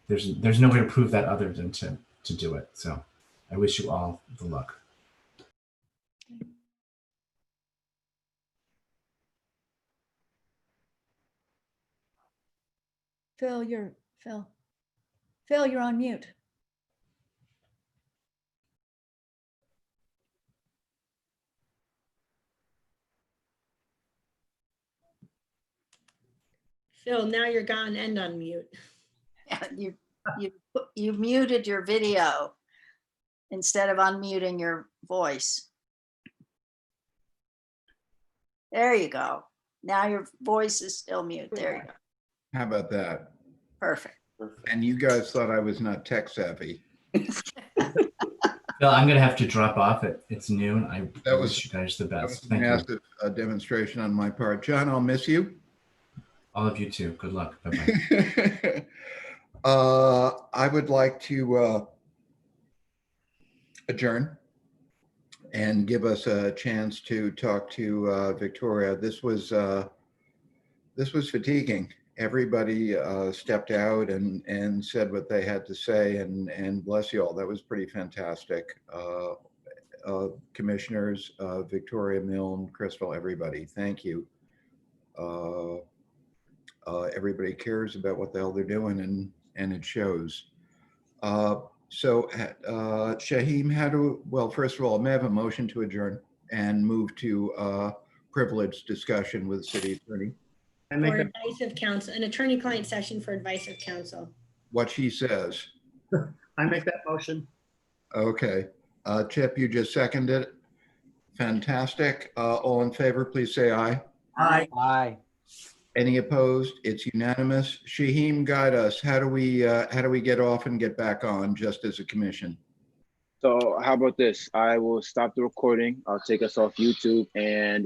there's no way to prove that other than to do it. So I wish you all the luck. Phil, you're on mute. Phil, now you're gone and unmute. Yeah, you muted your video instead of unmuting your voice. There you go. Now your voice is still mute. There you go. How about that? Perfect. And you guys thought I was not tech savvy. Phil, I'm gonna have to drop off. It's noon. I wish you guys the That was best. a Thank you. massive demonstration on my part. John, I'll miss you. All of you too. Good luck. Bye-bye. I would like to adjourn and give us a chance to talk to Victoria. This was fatiguing. everybody stepped out and said what they had to say, and bless you all. That was pretty fantastic. Commissioners, Victoria, Milne, Crystal, everybody, thank you. Everybody cares about what the hell they're doing, and it shows. So, Shaheem, well, first of all, may I have a motion to adjourn and move to privileged discussion with the city attorney? I make For that, advice of counsel, an attorney-client session for advice of counsel. What she says. I make that motion. Okay. Chip, you just seconded it. Fantastic. All in favor, please say aye. Aye. Aye. Any opposed? It's unanimous. Shaheem, guide us. How do we get off and get back on just as a commission? So how about this? I will stop the recording. I'll take us off YouTube and